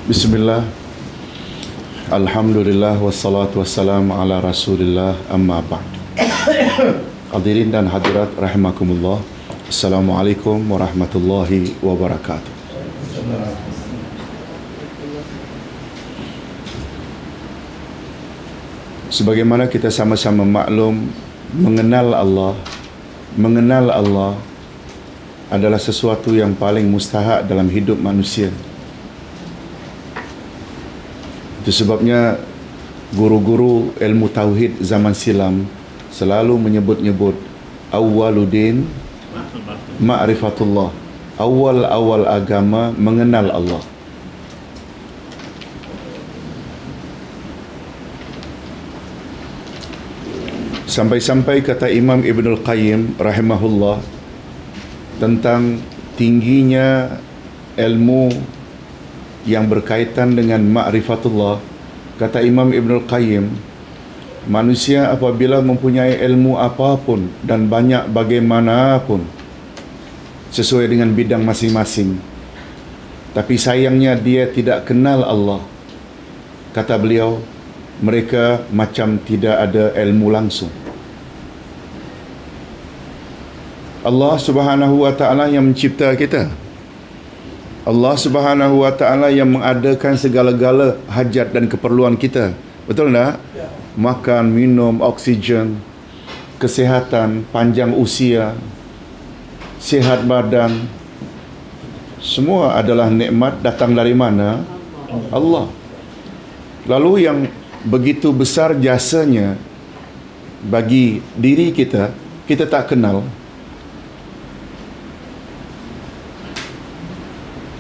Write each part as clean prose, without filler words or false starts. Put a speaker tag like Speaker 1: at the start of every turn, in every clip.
Speaker 1: Bismillah, Alhamdulillah, wassalatu wassalamu ala rasulillah, amma ba'd. Hadirin dan hadirat rahimakumullah, Assalamualaikum warahmatullahi wabarakatuh. Sebagaimana kita sama-sama maklum, mengenal Allah adalah sesuatu yang paling mustahak dalam hidup manusia. Itu sebabnya guru-guru ilmu tauhid zaman silam selalu menyebut-nyebut awwaluddin ma'rifatullah. Awal-awal agama mengenal Allah. Sampai-sampai kata Imam Ibnul Qayyim rahimahullah tentang tingginya ilmu yang berkaitan dengan ma'rifatullah, kata Imam Ibnul Qayyim, manusia apabila mempunyai ilmu apapun dan banyak bagaimanapun sesuai dengan bidang masing-masing, tapi sayangnya dia tidak kenal Allah, kata beliau, mereka macam tidak ada ilmu langsung. Allah Subhanahu wa ta'ala yang mencipta kita, Allah Subhanahu wa ta'ala yang mengadakan segala-gala hajat dan keperluan kita. Betul tak? Ya. Makan, minum, oksigen, kesihatan, panjang usia, sihat badan, semua adalah nikmat datang dari mana? Allah. Lalu yang begitu besar jasanya bagi diri kita, kita tak kenal.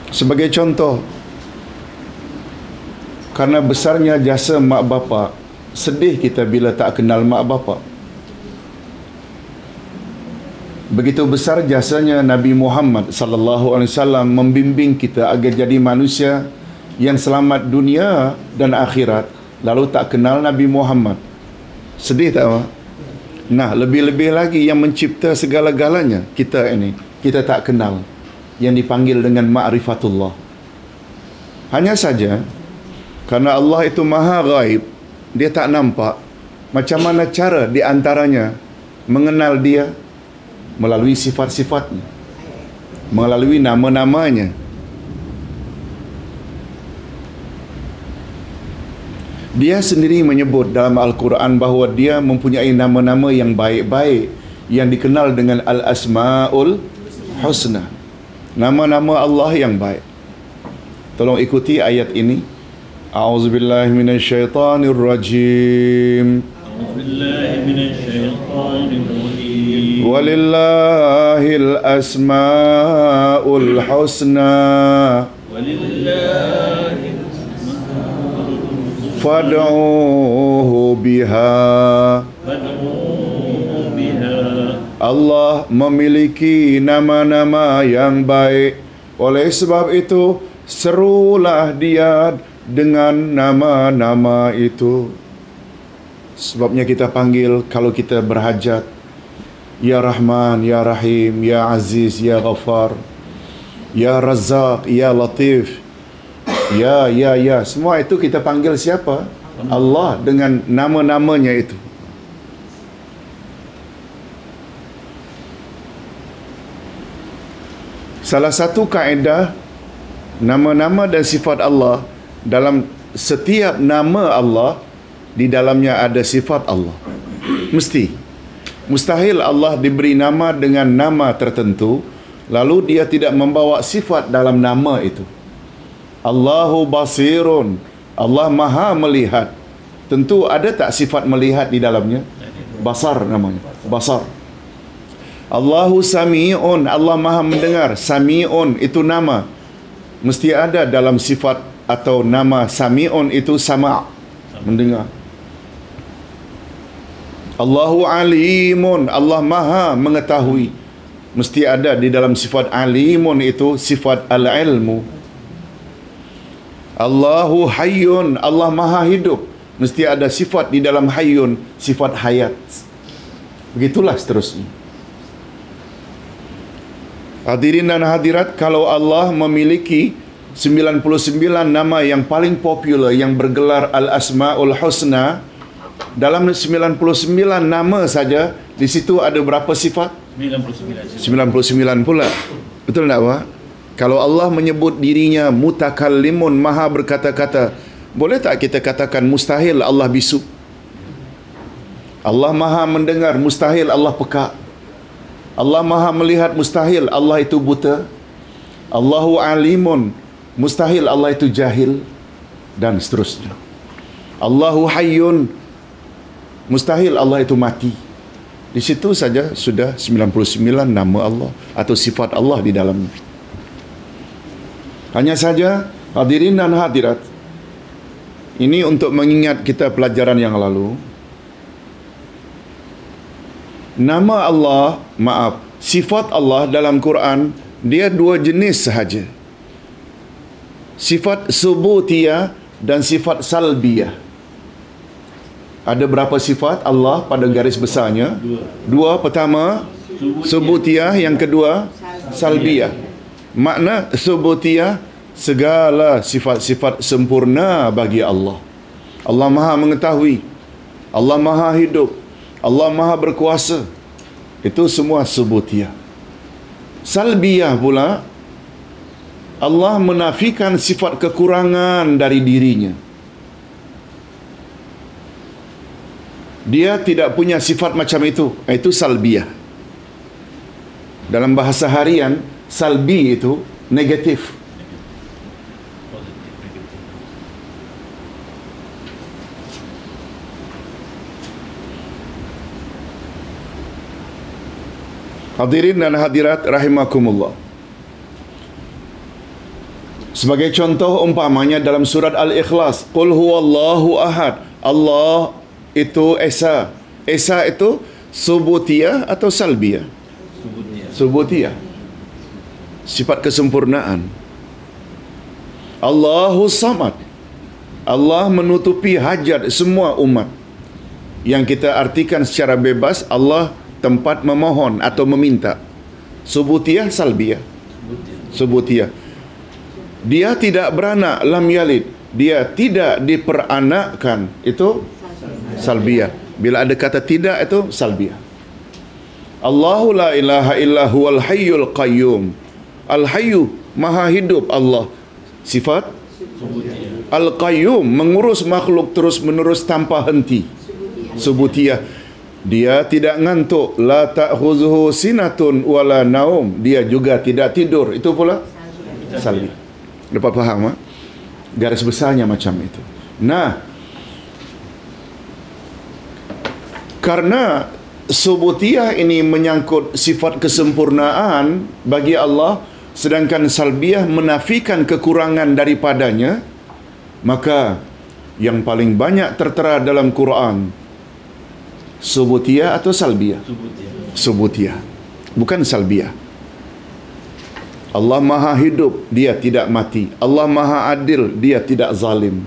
Speaker 1: Sebagai contoh, karena besarnya jasa mak bapak, sedih kita bila tak kenal mak bapak. Begitu besar jasanya Nabi Muhammad sallallahu alaihi wasallam membimbing kita agar jadi manusia yang selamat dunia dan akhirat, lalu tak kenal Nabi Muhammad. Sedih tak, Pak? Nah, lebih-lebih lagi yang mencipta segala-galanya, kita tak kenal, yang dipanggil dengan ma'rifatullah. Hanya saja karena Allah itu maha gaib, dia tak nampak. Macam mana cara di antaranya mengenal dia? Melalui sifat-sifatnya, melalui nama-namanya. Dia sendiri menyebut dalam Al-Quran bahawa dia mempunyai nama-nama yang baik-baik yang dikenal dengan Al-Asma'ul Husna, nama-nama Allah yang baik. Tolong ikuti ayat ini. A'udzubillahi minasyaitanirrajim. A'udzubillahi minasyaitanirrajim. Walillahil asma'ul husna. Walillahil asma'ul fad'uhu biha. Allah memiliki nama-nama yang baik. Oleh sebab itu, serulah dia dengan nama-nama itu. Sebabnya kita panggil kalau kita berhajat, Ya Rahman, Ya Rahim, Ya Aziz, Ya Ghaffar, Ya Razzaq, Ya Latif, Ya. Semua itu kita panggil siapa? Allah dengan nama-namanya itu. Salah satu kaedah nama-nama dan sifat Allah, dalam setiap nama Allah di dalamnya ada sifat Allah. Mustahil Allah diberi nama dengan nama tertentu lalu dia tidak membawa sifat dalam nama itu. Allahu basirun, Allah maha melihat. Tentu ada tak sifat melihat di dalamnya? Basar namanya, basar. Allahu sami'un, Allah maha mendengar. Sami'un itu nama, mesti ada dalam sifat atau nama sami'un itu sama', mendengar. Allahu alimun, Allah maha mengetahui, mesti ada di dalam sifat alimun itu sifat al-ilmu. Allahu hayyun, Allah maha hidup, mesti ada sifat di dalam hayyun, sifat hayat. Begitulah seterusnya. Hadirin dan hadirat, kalau Allah memiliki 99 nama yang paling popular yang bergelar Al-Asma'ul Husna. Dalam 99 nama saja, di situ ada berapa sifat? 99 pula. Betul tak, Pak? Kalau Allah menyebut dirinya mutakallimun, maha berkata-kata, boleh tak kita katakan mustahil Allah bisu? Allah maha mendengar, mustahil Allah pekak. Allah maha melihat, mustahil Allah itu buta. Allahu alimun, mustahil Allah itu jahil, dan seterusnya. Allahu hayyun, mustahil Allah itu mati. Di situ saja sudah 99 nama Allah atau sifat Allah di dalamnya. Hanya saja, hadirin dan hadirat, ini untuk mengingat kita pelajaran yang lalu. Nama Allah, sifat Allah dalam Quran, dia dua jenis sahaja. Sifat subutiyah dan sifat salbiyah. Ada berapa sifat Allah pada garis besarnya? Dua. Pertama, subutiyah. Yang kedua, salbiyah. Makna subutiyah, segala sifat-sifat sempurna bagi Allah. Allah maha mengetahui, Allah maha hidup, Allah maha berkuasa. Itu semua subutiyah. Salbiyah pula, Allah menafikan sifat kekurangan dari dirinya. Dia tidak punya sifat macam itu. Itu salbiyah. Dalam bahasa harian, salbi itu negatif. Hadirin dan hadirat rahimakumullah. Sebagai contoh umpamanya dalam surat Al-Ikhlas, Qul huwallahu ahad. Allah itu Esa. Esa itu subutiyah atau salbiyah? Subutiyah. Sifat kesempurnaan. Allahu samad. Allah menutupi hajat semua umat. Yang kita artikan secara bebas, Allah tempat memohon atau meminta. Subutiyah, salbiyah. Subutiyah. Dia tidak beranak, lam yalid. Dia tidak diperanakkan. Itu salbiyah. Bila ada kata tidak, itu salbiyah. Allahu la ilaha illa huwal hayyul qayyum. Al-hayyu, maha hidup Allah. Sifat Al-qayyum, mengurus makhluk terus menerus tanpa henti. Subutiyah. Dia tidak ngantuk. La ta'khuzuhu sinatun wala naum. Dia juga tidak tidur. Itu pula salbiyah. Dapat faham, ha? Garis besarnya macam itu. Nah, karena subutiyah ini menyangkut sifat kesempurnaan bagi Allah, sedangkan salbiyah menafikan kekurangan daripadanya, maka yang paling banyak tertera dalam Quran subutiyah atau salbiyah? Subutiyah, bukan salbiyah. Allah maha hidup, dia tidak mati. Allah maha adil, dia tidak zalim.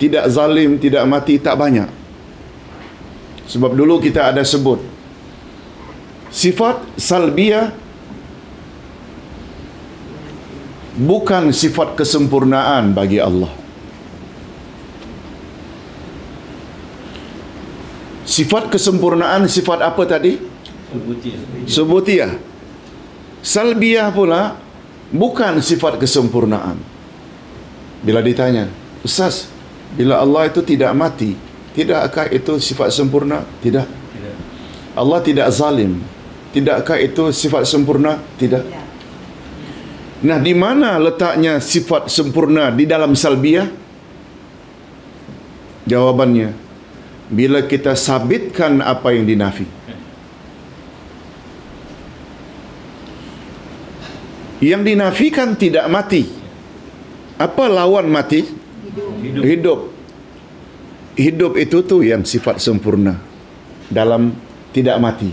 Speaker 1: Tidak zalim, tidak mati, tak banyak. Sebab dulu kita ada sebut sifat salbiyah bukan sifat kesempurnaan bagi Allah. Sifat kesempurnaan sifat apa tadi? Subutiyah. Salbiyah pula bukan sifat kesempurnaan. Bila ditanya, Ustaz, bila Allah itu tidak mati, tidakkah itu sifat sempurna? Tidak. Allah tidak zalim, tidakkah itu sifat sempurna? Tidak. Nah, di mana letaknya sifat sempurna di dalam salbiyah? Jawabannya, bila kita sabitkan apa yang dinafi. Yang dinafikan tidak mati. Apa lawan mati? Hidup. Hidup itu tu yang sifat sempurna dalam tidak mati.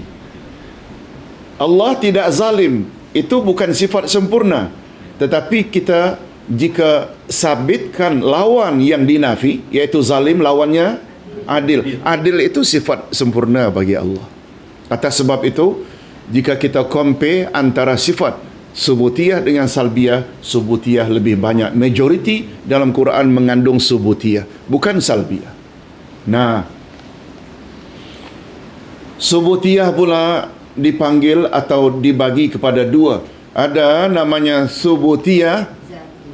Speaker 1: Allah tidak zalim, itu bukan sifat sempurna. Tetapi kita jika sabitkan lawan yang dinafi, iaitu zalim, lawannya adil. Adil itu sifat sempurna bagi Allah. Atas sebab itu, jika kita compare antara sifat Subutiyah dengan salbiyah, subutiyah lebih banyak. Majoriti dalam Quran mengandung subutiyah, bukan salbiyah. Nah, subutiyah pula dipanggil atau dibagi kepada dua. Ada namanya subutiyah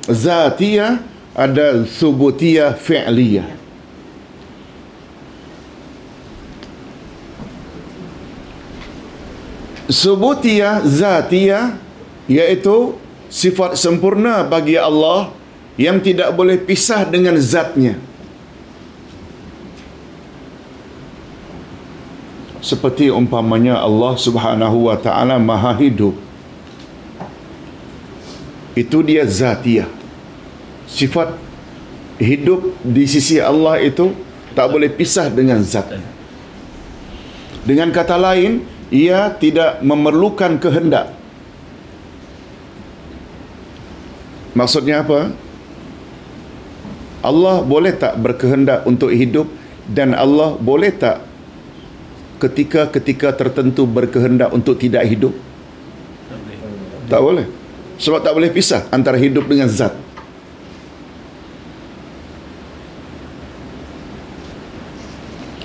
Speaker 1: zatiyah, ada subutiyah fi'liyah. Subutiyah zatiyah iaitu sifat sempurna bagi Allah yang tidak boleh pisah dengan zatnya. Seperti umpamanya Allah Subhanahu wa taala Maha Hidup. Itu dia zatiyah. Sifat hidup di sisi Allah itu tak boleh pisah dengan zatnya. Dengan kata lain, ia tidak memerlukan kehendak. Maksudnya apa? Allah boleh tak berkehendak untuk hidup, dan Allah boleh tak ketika tertentu berkehendak untuk tidak hidup? Tak boleh. Sebab tak boleh pisah antara hidup dengan zat.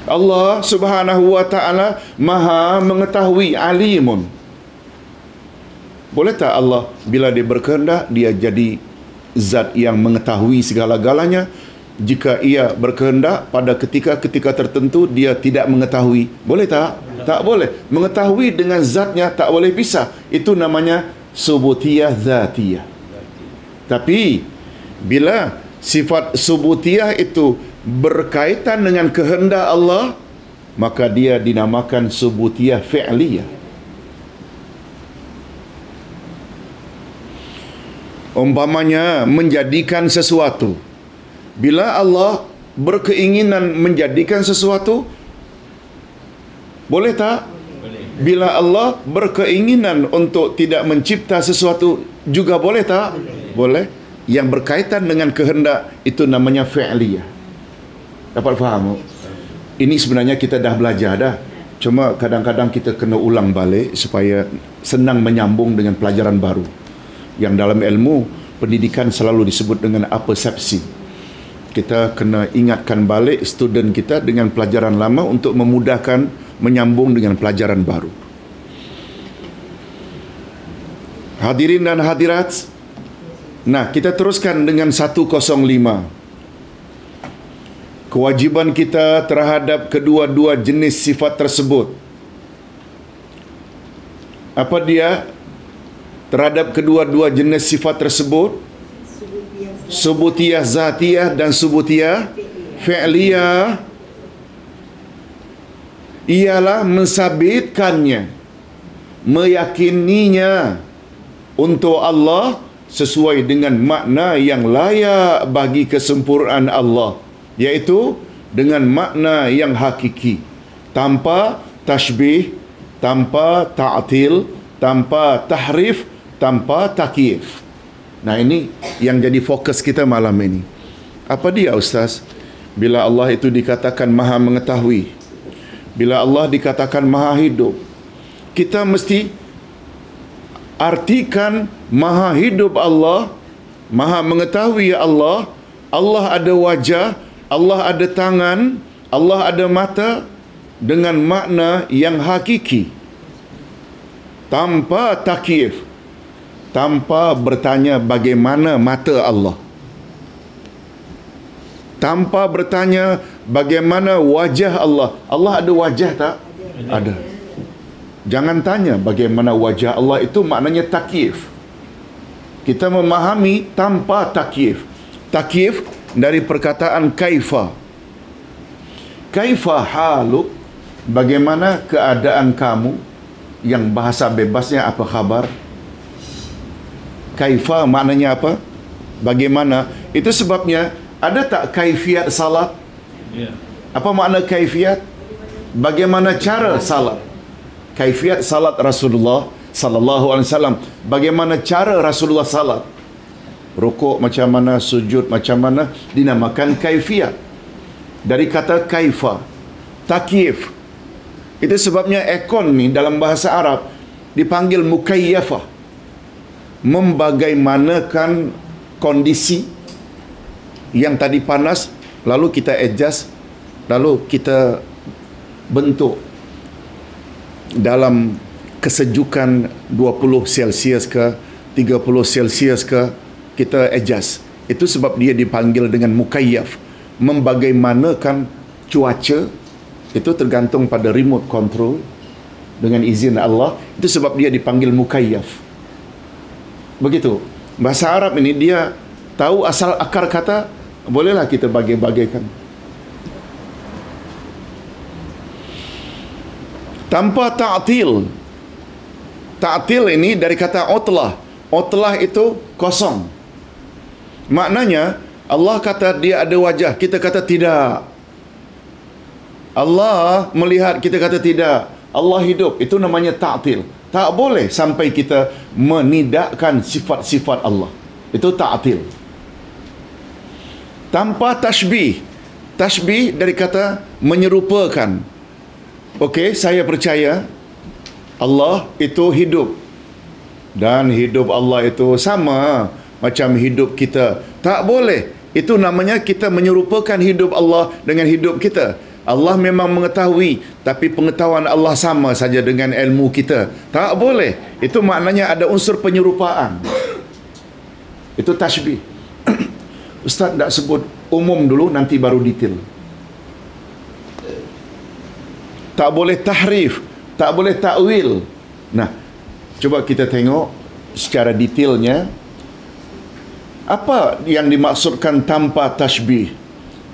Speaker 1: Allah Subhanahu wa taala Maha mengetahui, alimun. Boleh tak Allah bila dia berkehendak dia jadi zat yang mengetahui segala-galanya? Jika ia berkehendak pada ketika tertentu dia tidak mengetahui, boleh tak? Tak boleh. Mengetahui dengan zatnya tak boleh pisah. Itu namanya subutiyah zatiyah. Tapi bila sifat subutiyah itu berkaitan dengan kehendak Allah, maka dia dinamakan subutiyah fi'liyah. Umpamanya menjadikan sesuatu. Bila Allah berkeinginan menjadikan sesuatu, boleh tak? Bila Allah berkeinginan untuk tidak mencipta sesuatu, juga boleh tak? Boleh. Yang berkaitan dengan kehendak itu namanya fi'liyah. Dapat faham? Ini sebenarnya kita dah belajar dah. Cuma kadang-kadang kita kena ulang balik supaya senang menyambung dengan pelajaran baru. Yang dalam ilmu pendidikan selalu disebut dengan apersepsi. Kita kena ingatkan balik student kita dengan pelajaran lama untuk memudahkan menyambung dengan pelajaran baru. Hadirin dan hadirat, nah kita teruskan dengan 105. Kewajiban kita terhadap kedua-dua jenis sifat tersebut. Apa dia? Terhadap kedua-dua jenis sifat tersebut, subutiyah zatiyah dan subutiyah fi'liyah, ialah mensabitkannya, meyakininya untuk Allah sesuai dengan makna yang layak bagi kesempurnaan Allah, iaitu dengan makna yang hakiki, tanpa tashbih, tanpa ta'til, tanpa tahrif, tanpa takyif. Nah, ini yang jadi fokus kita malam ini. Apa dia, Ustaz? Bila Allah itu dikatakan Maha mengetahui, bila Allah dikatakan Maha hidup, kita mesti artikan Maha hidup Allah, Maha mengetahui Allah, Allah ada wajah, Allah ada tangan, Allah ada mata, dengan makna yang hakiki, tanpa takyif, tanpa bertanya bagaimana mata Allah, tanpa bertanya bagaimana wajah Allah. Allah ada wajah tak? Ada. Jangan tanya bagaimana wajah Allah, itu maknanya takyif. Kita memahami tanpa takyif. Takyif dari perkataan kaifa. Kaifa haluk, bagaimana keadaan kamu, yang bahasa bebasnya apa khabar. Kaifa maknanya apa? Bagaimana? Itu sebabnya ada tak kaifiat salat? Apa makna kaifiat? Bagaimana cara salat? Kaifiat salat Rasulullah sallallahu alaihi wasallam. Bagaimana cara Rasulullah salat? Rukuk macam mana, sujud macam mana, dinamakan kaifiat. Dari kata kaifa, takyif. Itu sebabnya aircon ni dalam bahasa Arab dipanggil mukayyafah. membagaimanakan kondisi yang tadi panas, lalu kita adjust, lalu kita bentuk dalam kesejukan 20 Celsius ke 30 Celsius ke, kita adjust. Itu sebab dia dipanggil dengan mukayyaf. Membagaimanakan cuaca itu tergantung pada remote control dengan izin Allah. Itu sebab dia dipanggil mukayyaf. Begitu. Bahasa Arab ini dia tahu asal akar kata, bolehlah kita bagi-bagikan. Tanpa ta'til. Ta'til ini dari kata utlah. Utlah itu kosong. Maknanya Allah kata dia ada wajah, kita kata tidak. Allah melihat, kita kata tidak. Allah hidup, itu namanya ta'til. Tak boleh sampai kita menidakkan sifat-sifat Allah. Itu ta'til. Tanpa tashbih. Tashbih dari kata menyerupakan. Okey, saya percaya Allah itu hidup. Dan hidup Allah itu sama macam hidup kita. Tak boleh. Itu namanya kita menyerupakan hidup Allah dengan hidup kita. Allah memang mengetahui, tapi pengetahuan Allah sama saja dengan ilmu kita. Tak boleh. Itu maknanya ada unsur penyerupaan. Itu tashbih. Ustaz tak sebut umum dulu, nanti baru detail. Tak boleh tahrif, tak boleh takwil. Nah, coba kita tengok secara detailnya apa yang dimaksudkan tanpa tashbih.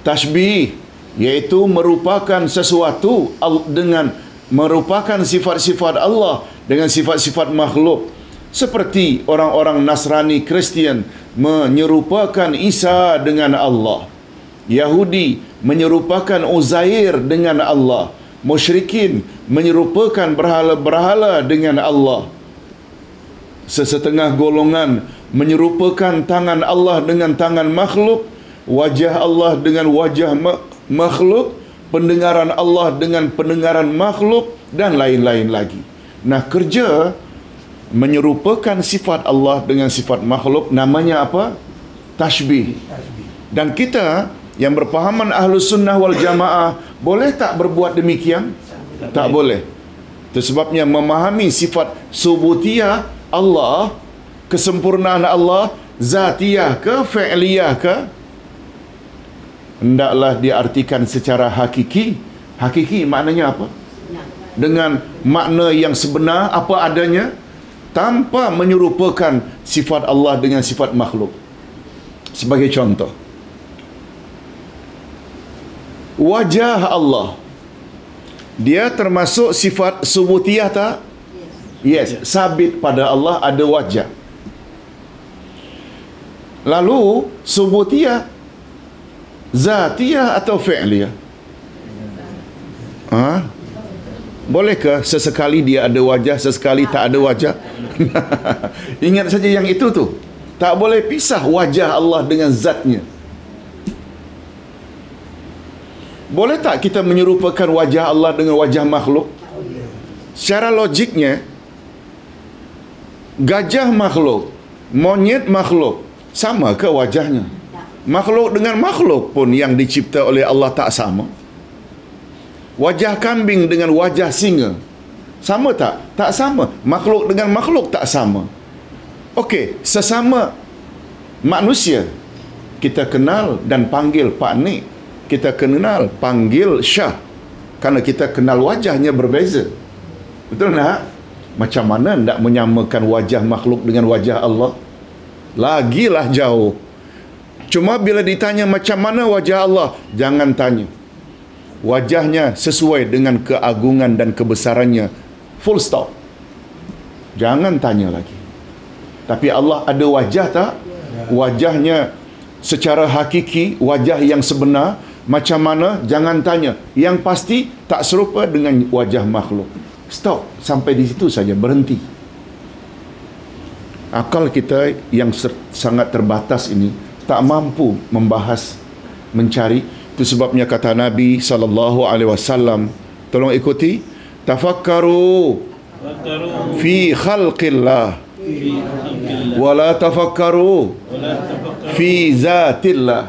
Speaker 1: Tashbih iaitu merupakan sesuatu dengan merupakan sifat-sifat Allah dengan sifat-sifat makhluk. Seperti orang-orang Nasrani Kristian menyerupakan Isa dengan Allah. Yahudi menyerupakan Uzair dengan Allah. Musyrikin menyerupakan berhala-berhala dengan Allah. Sesetengah golongan menyerupakan tangan Allah dengan tangan makhluk, wajah Allah dengan wajah makhluk, pendengaran Allah dengan pendengaran makhluk, dan lain-lain lagi. Nah, kerja menyerupakan sifat Allah dengan sifat makhluk namanya apa? Tashbih. Dan kita yang berpahaman Ahlus Sunnah wal Jamaah, boleh tak berbuat demikian? Tak boleh. Itu sebabnya memahami sifat subutiyah Allah, kesempurnaan Allah, zatiyah ke fi'liyah ke, hendaklah diartikan secara hakiki. Hakiki maknanya apa? Dengan makna yang sebenar, apa adanya, tanpa menyerupakan sifat Allah dengan sifat makhluk. Sebagai contoh, wajah Allah, dia termasuk sifat subutiyah tak? Yes, sabit pada Allah ada wajah. Lalu subutiyah zatiyah atau fi'liyah? Bolehkah sesekali dia ada wajah, sesekali tak ada wajah? Ingat saja yang itu tu. Tak boleh pisah wajah Allah dengan zatnya. Boleh tak kita menyerupakan wajah Allah dengan wajah makhluk? Secara logiknya, gajah makhluk, monyet makhluk, sama ke wajahnya? Makhluk dengan makhluk pun yang dicipta oleh Allah tak sama. Wajah kambing dengan wajah singa, sama tak? Tak sama. Makhluk dengan makhluk tak sama. Okey, sesama manusia, kita kenal dan panggil Pak Nik, kita kenal panggil Syah, kerana kita kenal wajahnya berbeza. Betul tak? Macam mana nak menyamakan wajah makhluk dengan wajah Allah? Lagilah jauh. Cuma bila ditanya macam mana wajah Allah, jangan tanya. Wajahnya sesuai dengan keagungan dan kebesarannya. Full stop. Jangan tanya lagi. Tapi Allah ada wajah tak? Wajahnya secara hakiki, wajah yang sebenar, macam mana? Jangan tanya. Yang pasti tak serupa dengan wajah makhluk. Stop. Sampai di situ saja. Berhenti. Akal kita yang sangat terbatas ini tak mampu membahas, mencari. Itu sebabnya kata Nabi SAW, tolong ikuti, tafakkaru fi khalqillah wala tafakkaru fi zatillah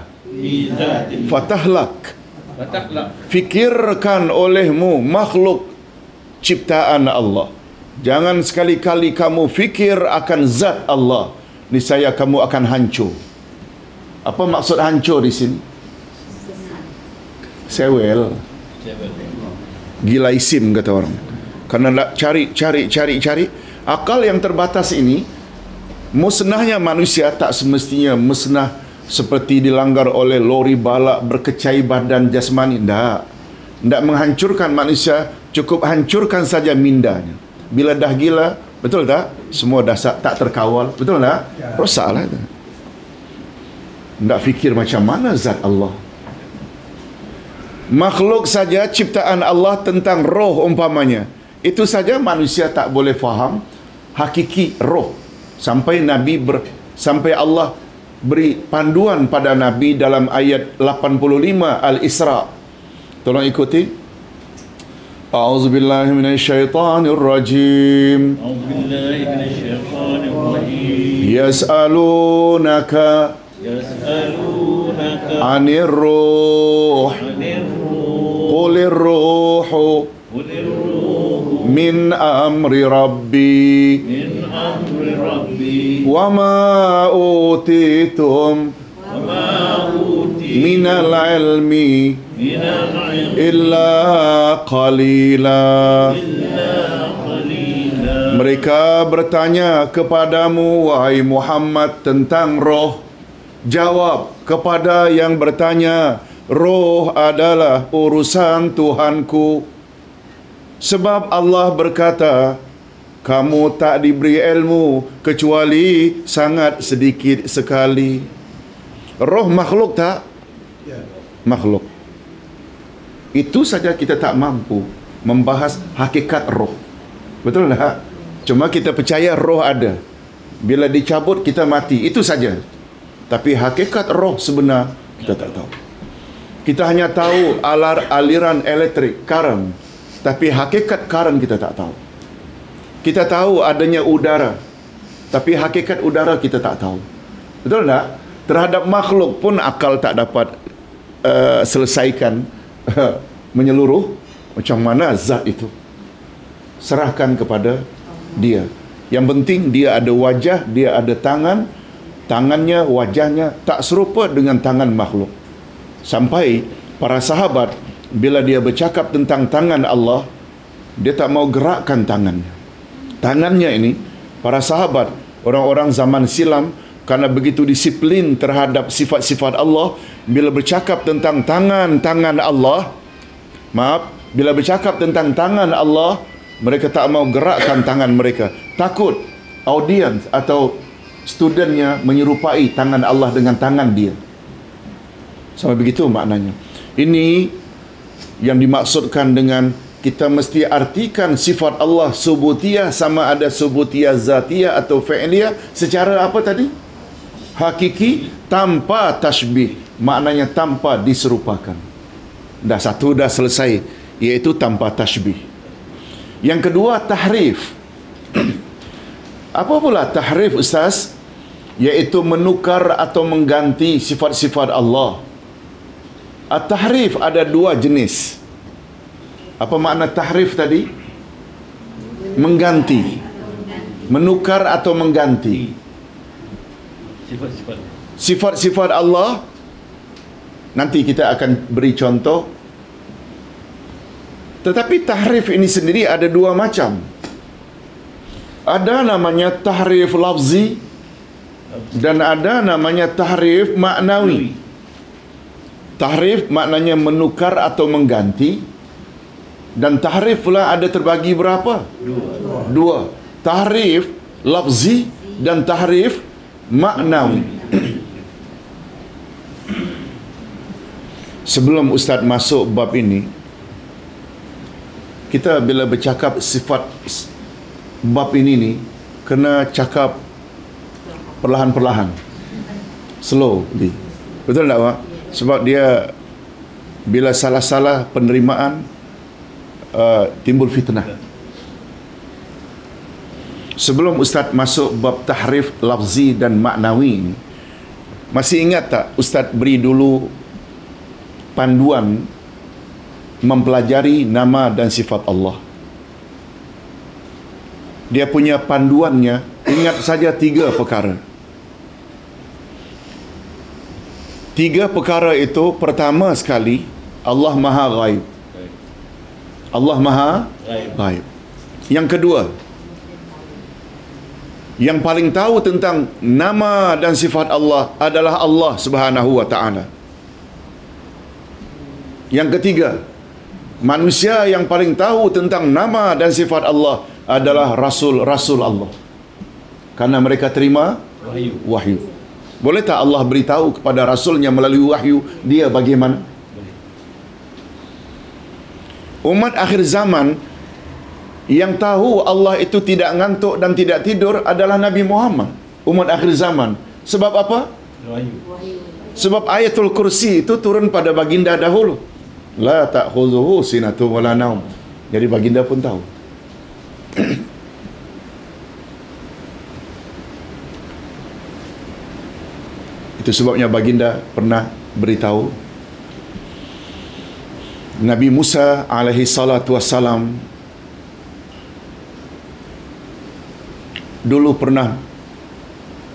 Speaker 1: fatahlak. Fikirkan olehmu makhluk ciptaan Allah. Jangan sekali-kali kamu fikir akan zat Allah, niscaya kamu akan hancur. Apa maksud hancur di sini? Sewel. Gila isim kata orang. Karena nak cari. Akal yang terbatas ini, musnahnya manusia tak semestinya musnah seperti dilanggar oleh lori balak berkecai badan jasmani. Tidak menghancurkan manusia, cukup hancurkan saja mindanya. Bila dah gila, betul tak? Semua dah tak terkawal, betul tak? Rosaklah itu. Tidak fikir macam mana zat Allah. Makhluk saja ciptaan Allah tentang roh umpamanya, itu saja manusia tak boleh faham hakiki roh. Sampai sampai Allah beri panduan pada Nabi dalam ayat 85 Al-Isra. Tolong ikuti. A'udzubillahi minasyaitonirrajim. Yas'alunaka anir ruh. Qulir ruhu min amri rabbi wa ma utitum minal ilmi illa qalila. Mereka bertanya kepadamu, wahai Muhammad, tentang roh. Jawab kepada yang bertanya, roh adalah urusan Tuhanku. Sebab Allah berkata, kamu tak diberi ilmu kecuali sangat sedikit sekali. Roh makhluk tak? Makhluk. Itu saja kita tak mampu membahas hakikat roh. Betul tak? Cuma kita percaya roh ada. Bila dicabut kita mati. Itu saja. Tapi hakikat roh sebenar kita tak tahu. Kita hanya tahu aliran elektrik, current. Tapi hakikat current kita tak tahu. Kita tahu adanya udara. Tapi hakikat udara kita tak tahu. Betul tak? Terhadap makhluk pun akal tak dapat selesaikan menyeluruh macam mana zat itu. Serahkan kepada dia. Yang penting dia ada wajah, dia ada tangan. Tangannya, wajahnya tak serupa dengan tangan makhluk. Sampai para sahabat bila dia bercakap tentang tangan Allah, dia tak mau gerakkan tangannya. Tangannya ini, para sahabat, orang-orang zaman silam, karena begitu disiplin terhadap sifat-sifat Allah, bila bercakap tentang tangan Allah, bila bercakap tentang tangan Allah, mereka tak mau gerakkan tangan mereka. Takut audiens atau studentnya menyerupai tangan Allah dengan tangan dia. Sampai begitu maknanya. Ini yang dimaksudkan dengan kita mesti artikan sifat Allah subutiyah, sama ada subutiyah zatiyah atau fi'liyah, secara apa tadi? Hakiki, tanpa tashbih. Maknanya tanpa diserupakan. Dah satu dah selesai, iaitu tanpa tashbih. Yang kedua, tahrif. Apa pula tahrif, Ustaz? Iaitu menukar atau mengganti sifat-sifat Allah. At-tahrif ada dua jenis. Apa makna tahrif tadi? Mengganti. Menukar atau mengganti. Sifat-sifat Allah. Nanti kita akan beri contoh. Tetapi tahrif ini sendiri ada dua macam. Ada namanya tahrif lafzi dan ada namanya tahrif maknawi. Tahrif maknanya menukar atau mengganti, dan tahrif pula ada terbagi berapa? Dua. Tahrif lafzi dan tahrif maknawi. Sebelum Ustaz masuk bab ini, kita bila bercakap sifat bab ini ni, kena cakap perlahan-perlahan, slowly. Betul tak, Pak? Sebab dia bila salah-salah penerimaan timbul fitnah. Sebelum Ustaz masuk bab tahrif lafzi dan maknawi, masih ingat tak Ustaz beri dulu panduan mempelajari nama dan sifat Allah? Dia punya panduannya, ingat saja 3 perkara. 3 perkara itu, pertama sekali, Allah Maha Ghaib. Allah Maha Ghaib. Yang kedua, yang paling tahu tentang nama dan sifat Allah adalah Allah Subhanahu wa Ta'ala. Yang ketiga, manusia yang paling tahu tentang nama dan sifat Allah adalah Rasul-Rasul Allah, karena mereka terima wahyu. Boleh tak Allah beritahu kepada Rasulnya melalui wahyu dia bagaimana? Umat akhir zaman yang tahu Allah itu tidak ngantuk dan tidak tidur adalah Nabi Muhammad. Umat akhir zaman. Sebab apa? Sebab ayatul kursi itu turun pada baginda dahulu. La ta'khuzuhu sinatun wala naum. Jadi baginda pun tahu. Itu sebabnya baginda pernah beritahu Nabi Musa alaihi salatu wassalam dulu pernah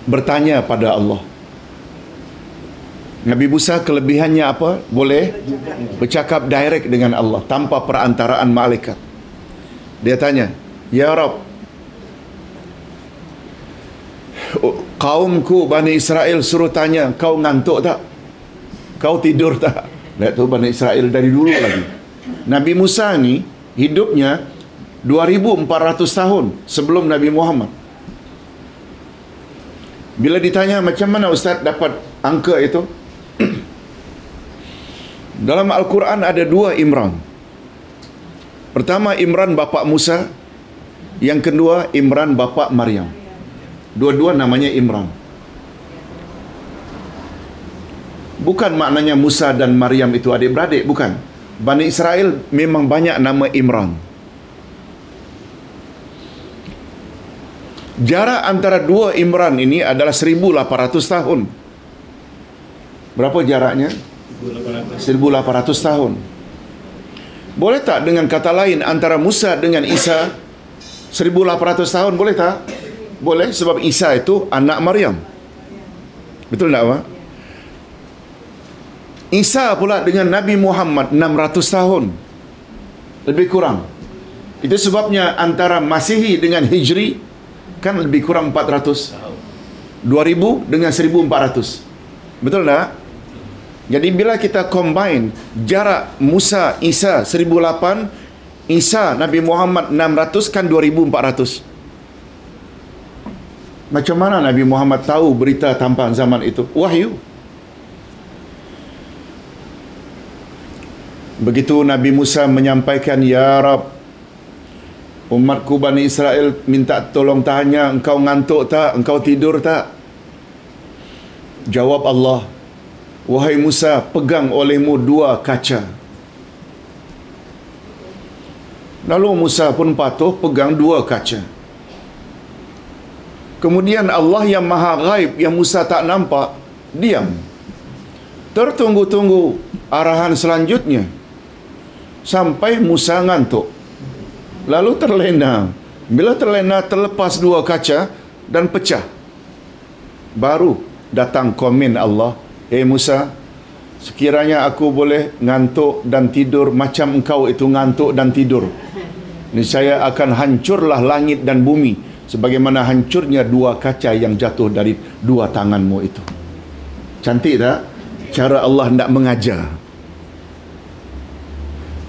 Speaker 1: bertanya pada Allah. Nabi Musa kelebihannya apa? Boleh bercakap direct dengan Allah tanpa perantaraan malaikat. Dia tanya, "Ya Rabb, kaumku Bani Israel suruh tanya, kau ngantuk tak? Kau tidur tak?" Lihat tu Bani Israel dari dulu lagi. Nabi Musa ni hidupnya 2400 tahun sebelum Nabi Muhammad. Bila ditanya macam mana Ustaz dapat angka itu? Dalam Al-Quran ada 2 Imran. Pertama Imran bapa Musa, yang kedua Imran bapa Maryam. Dua-dua namanya Imran. Bukan maknanya Musa dan Maryam itu adik-beradik, bukan. Bani Israel memang banyak nama Imran. Jarak antara 2 Imran ini adalah 1800 tahun. Berapa jaraknya? 1800 tahun. Boleh tak dengan kata lain antara Musa dengan Isa 1800 tahun, boleh tak? Boleh, sebab Isa itu anak Maryam. Betul tak, Pak? Isa pula dengan Nabi Muhammad 600 tahun. Lebih kurang. Itu sebabnya antara Masihi dengan Hijri kan lebih kurang 400. 2000 dengan 1400. Betul tak? Jadi bila kita combine jarak Musa, Isa 1008, Isa Nabi Muhammad 600, kan 2400. Macam mana Nabi Muhammad tahu berita tampan zaman itu? Wahyu. Begitu Nabi Musa menyampaikan, "Ya Rab, umatku Bani Israel minta tolong tanya, engkau ngantuk tak? Engkau tidur tak?" Jawab Allah, "Wahai Musa, pegang olehmu 2 kaca." Lalu Musa pun patuh pegang 2 kaca. Kemudian Allah yang Maha Ghaib, yang Musa tak nampak, diam. Tertunggu-tunggu arahan selanjutnya sampai Musa ngantuk. Lalu terlena. Bila terlena, terlepas 2 kaca dan pecah. Baru datang komen Allah, "Eh Musa, sekiranya aku boleh ngantuk dan tidur macam engkau itu ngantuk dan tidur, niscaya akan hancurlah langit dan bumi sebagaimana hancurnya 2 kaca yang jatuh dari 2 tanganmu itu." Cantik tak? Cara Allah hendak mengajar.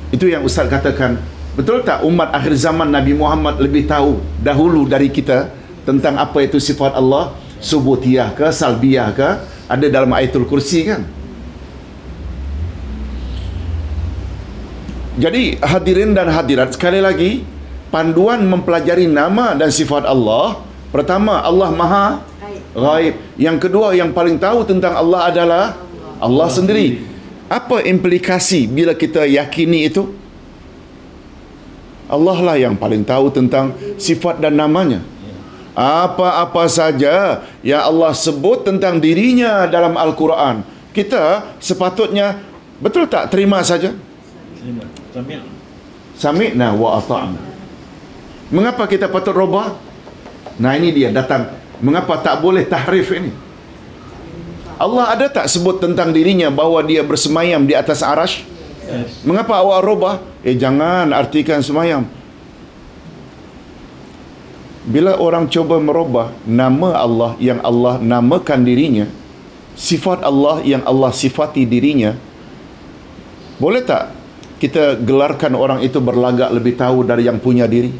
Speaker 1: Itu yang Ustaz katakan. Betul tak umat akhir zaman Nabi Muhammad lebih tahu dahulu dari kita tentang apa itu sifat Allah? Subutiyah ke, salbiyah ke? Ada dalam ayatul kursi kan? Jadi hadirin dan hadirat, sekali lagi, panduan mempelajari nama dan sifat Allah. Pertama, Allah Maha Ghaib. Yang kedua, yang paling tahu tentang Allah adalah Allah sendiri. Apa implikasi bila kita yakini itu? Allah lah yang paling tahu tentang sifat dan namanya. Apa-apa saja yang Allah sebut tentang dirinya dalam Al-Quran, kita sepatutnya betul tak terima saja? Sami'na wa ata'na. Mengapa kita patut robah? Nah, ini dia datang. Mengapa tak boleh tahrif ini? Allah ada tak sebut tentang dirinya bahawa dia bersemayam di atas arash? Yes. Mengapa awak robah? Jangan artikan semayam. Bila orang cuba merubah nama Allah yang Allah namakan dirinya, sifat Allah yang Allah sifati dirinya, boleh tak kita gelarkan orang itu berlagak lebih tahu dari yang punya diri?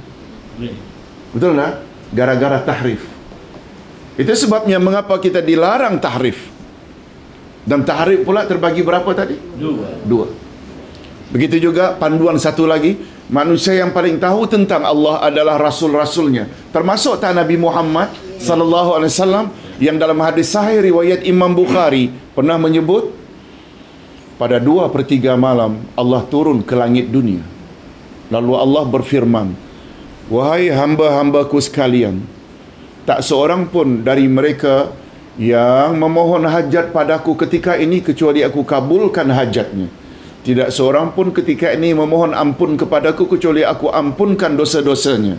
Speaker 1: Betul tak? Gara-gara tahrif. Itu sebabnya mengapa kita dilarang tahrif. Dan tahrif pula terbagi berapa tadi? Dua. Begitu juga panduan satu lagi, manusia yang paling tahu tentang Allah adalah rasul-rasulnya. Termasuk tak Nabi Muhammad sallallahu alaihi wasallam yang dalam hadis sahih riwayat Imam Bukhari pernah menyebut pada 2/3 malam Allah turun ke langit dunia. Lalu Allah berfirman, "Wahai hamba-hambaku sekalian, tak seorang pun dari mereka yang memohon hajat padaku ketika ini kecuali aku kabulkan hajatnya. Tidak seorang pun ketika ini memohon ampun kepadaku kecuali aku ampunkan dosa-dosanya."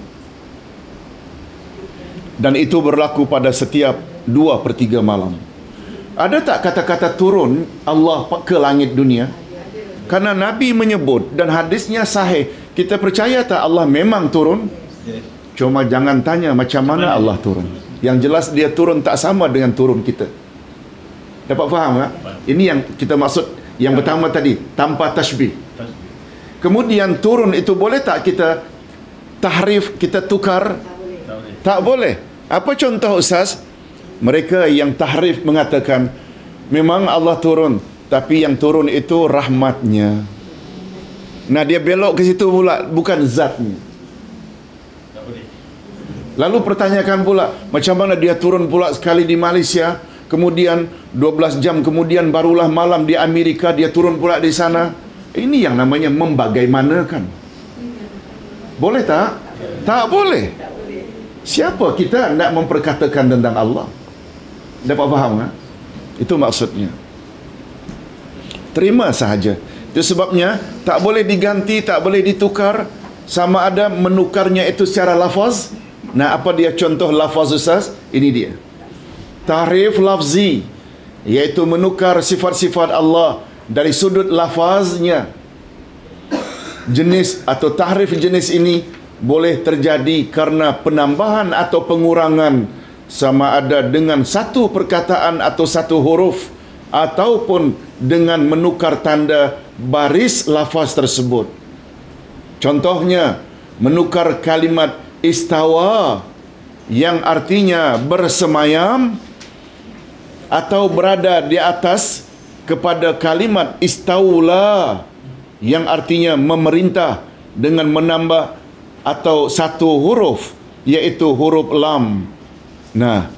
Speaker 1: Dan itu berlaku pada setiap 2/3 malam. Ada tak kata-kata turun Allah ke langit dunia? Karena Nabi menyebut dan hadisnya sahih. Kita percaya tak Allah memang turun? Cuma jangan tanya macam mana Allah turun. Yang jelas dia turun tak sama dengan turun kita. Dapat faham tak? Ini yang kita maksud. Yang pertama tadi, tanpa tashbih. Kemudian turun itu boleh tak kita tahrif, kita tukar? Tak boleh. Apa contoh Ustaz? Mereka yang tahrif mengatakan memang Allah turun, tapi yang turun itu rahmatnya. Nah, dia belok ke situ pula, bukan zatnya. Lalu pertanyakan pula, macam mana dia turun pula sekali di Malaysia, kemudian 12 jam kemudian barulah malam di Amerika, dia turun pula di sana. Ini yang namanya membagaimanakan. Boleh tak? Tak boleh. Siapa kita nak memperkatakan tentang Allah? Dapat faham tak? Itu maksudnya. Terima sahaja. Itu sebabnya tak boleh diganti, tak boleh ditukar. Sama ada menukarnya itu secara lafaz. Nah, apa dia contoh lafaz Ustaz? Ini dia. Tahrif lafzi, iaitu menukar sifat-sifat Allah dari sudut lafaznya. Jenis atau tahrif jenis ini boleh terjadi karena penambahan atau pengurangan, sama ada dengan satu perkataan atau satu huruf, ataupun dengan menukar tanda baris lafaz tersebut. Contohnya, menukar kalimat istawa yang artinya bersemayam atau berada di atas kepada kalimat istaula yang artinya memerintah dengan menambah atau satu huruf, iaitu huruf lam. Nah,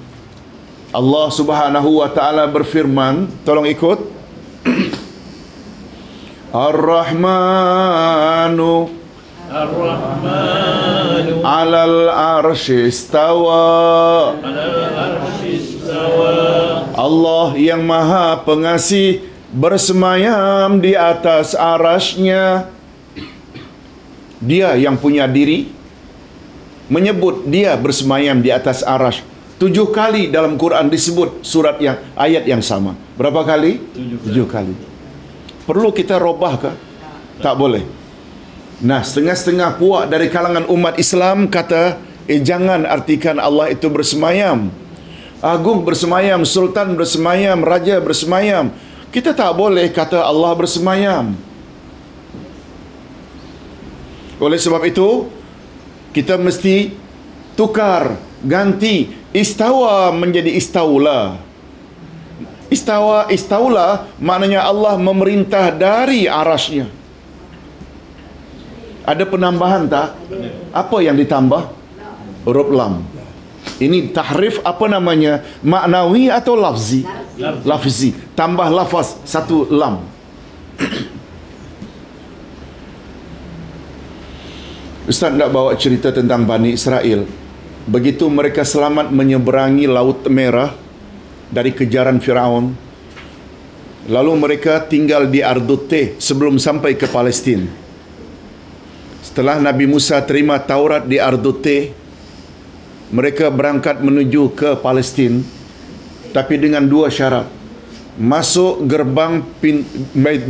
Speaker 1: Allah Subhanahu wa taala berfirman, tolong ikut. Ar-Rahmanu alal arsy istawa. Allah yang Maha Pengasih bersemayam di atas arasy-Nya. Dia yang punya diri menyebut dia bersemayam di atas arasy. 7 kali dalam Quran disebut surat yang ayat yang sama. Berapa kali? 7 kali. Perlu kita robah ke? Tak boleh. Nah, setengah-setengah puak dari kalangan umat Islam kata, jangan artikan Allah itu bersemayam. Agung bersemayam, sultan bersemayam, raja bersemayam. Kita tak boleh kata Allah bersemayam. Oleh sebab itu, kita mesti tukar, ganti istawa menjadi istaula. Istaula maknanya Allah memerintah dari arasy-Nya. Ada penambahan tak? Apa yang ditambah? Huruf lam. Ini tahrif apa namanya? Maknawi atau lafzi? Lafzi. Tambah lafaz satu lam. Ustaz nak bawa cerita tentang Bani Israel begitu mereka selamat menyeberangi Laut Merah dari kejaran Firaun, lalu mereka tinggal di Ardute sebelum sampai ke Palestin. Setelah Nabi Musa terima Taurat di Ardute, mereka berangkat menuju ke Palestin, tapi dengan dua syarat. Masuk gerbang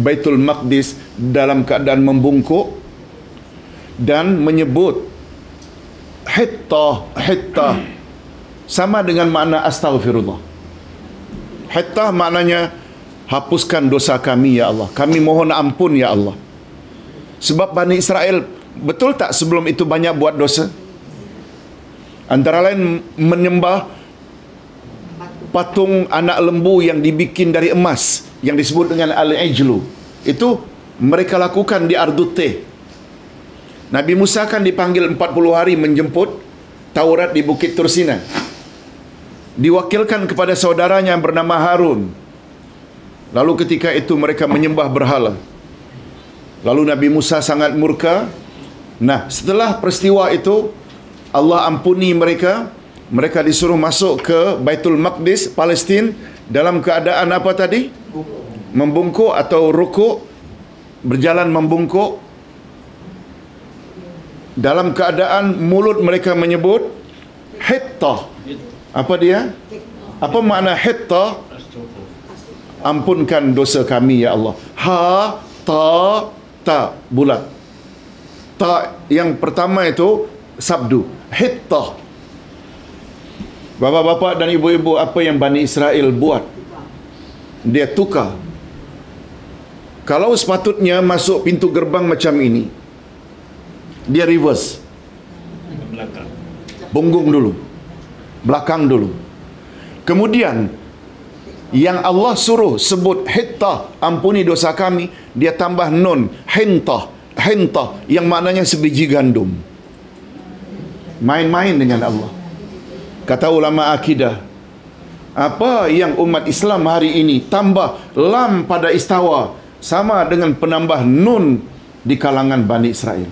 Speaker 1: Baitul Maqdis dalam keadaan membungkuk dan menyebut Hittah, Hittah, sama dengan makna astaghfirullah. Hittah maknanya hapuskan dosa kami ya Allah, kami mohon ampun ya Allah. Sebab Bani Israel, betul tak sebelum itu banyak buat dosa? Antara lain menyembah patung anak lembu yang dibikin dari emas yang disebut dengan Al-Ijlu. Itu mereka lakukan di Ardute. Nabi Musa kan dipanggil 40 hari menjemput Taurat di Bukit Tursina. Diwakilkan kepada saudaranya bernama Harun. Lalu ketika itu mereka menyembah berhala. Lalu Nabi Musa sangat murka. Nah, setelah peristiwa itu Allah ampuni mereka. Mereka disuruh masuk ke Baitul Maqdis, Palestin, dalam keadaan apa tadi? Membungkuk atau rukuk, berjalan membungkuk. Dalam keadaan mulut mereka menyebut Hittah. Apa dia? Apa makna Hittah? Ampunkan dosa kami ya Allah. Ha, ta, ta, bulat. Ta yang pertama itu sabdu. Hittah. Bapa-bapa dan ibu-ibu, apa yang Bani Israel buat? Dia tukar. Kalau sepatutnya masuk pintu gerbang macam ini, dia reverse. Punggung dulu, belakang dulu. Kemudian yang Allah suruh sebut Hittah, ampuni dosa kami, dia tambah nun, Hintah, Hintah, yang maknanya sebiji gandum. Main-main dengan Allah. Kata ulama akidah, apa yang umat Islam hari ini tambah lam pada istawa sama dengan penambah nun di kalangan Bani Israel.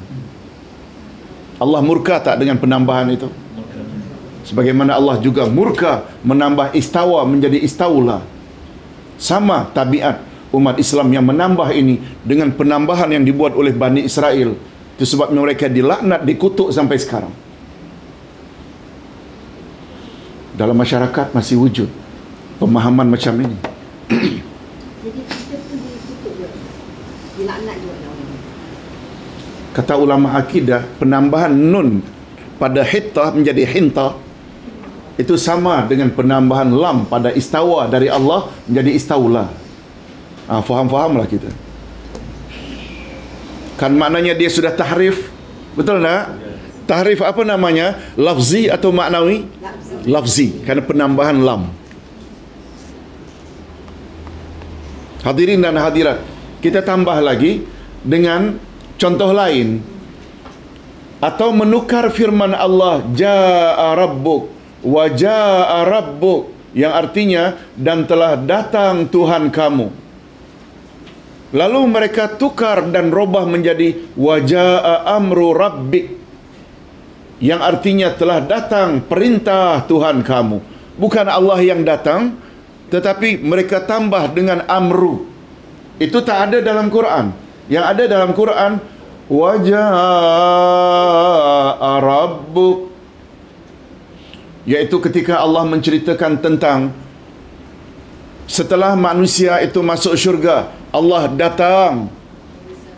Speaker 1: Allah murka tak dengan penambahan itu? Sebagaimana Allah juga murka menambah istawa menjadi istaula. Sama tabiat umat Islam yang menambah ini dengan penambahan yang dibuat oleh Bani Israel. Itu sebabnya mereka dilaknat, dikutuk sampai sekarang. Dalam masyarakat masih wujud pemahaman macam ini.
Speaker 2: Jadi kita tu dikutuk juga, dilaknat juga.
Speaker 1: Kata ulama akidah, penambahan nun pada Hittah menjadi Hintah itu sama dengan penambahan lam pada istawa dari Allah menjadi istaula. Faham-fahamlah kita. Kan maknanya dia sudah tahrif. Betul tak? Tahrif apa namanya? Lafzi atau maknawi? Lafzi, kerana penambahan lam. Hadirin dan hadirat, kita tambah lagi dengan contoh lain. Atau menukar firman Allah, Ja'a Rabbuk wa Ja'a Rabbuk, yang artinya dan telah datang Tuhan kamu. Lalu mereka tukar dan robah menjadi wa Ja'a Amru Rabbik, yang artinya telah datang perintah Tuhan kamu. Bukan Allah yang datang, tetapi mereka tambah dengan amru. Itu tak ada dalam Quran. Yang ada dalam Quran, wa jaa rabbuk, iaitu ketika Allah menceritakan tentang setelah manusia itu masuk syurga, Allah datang,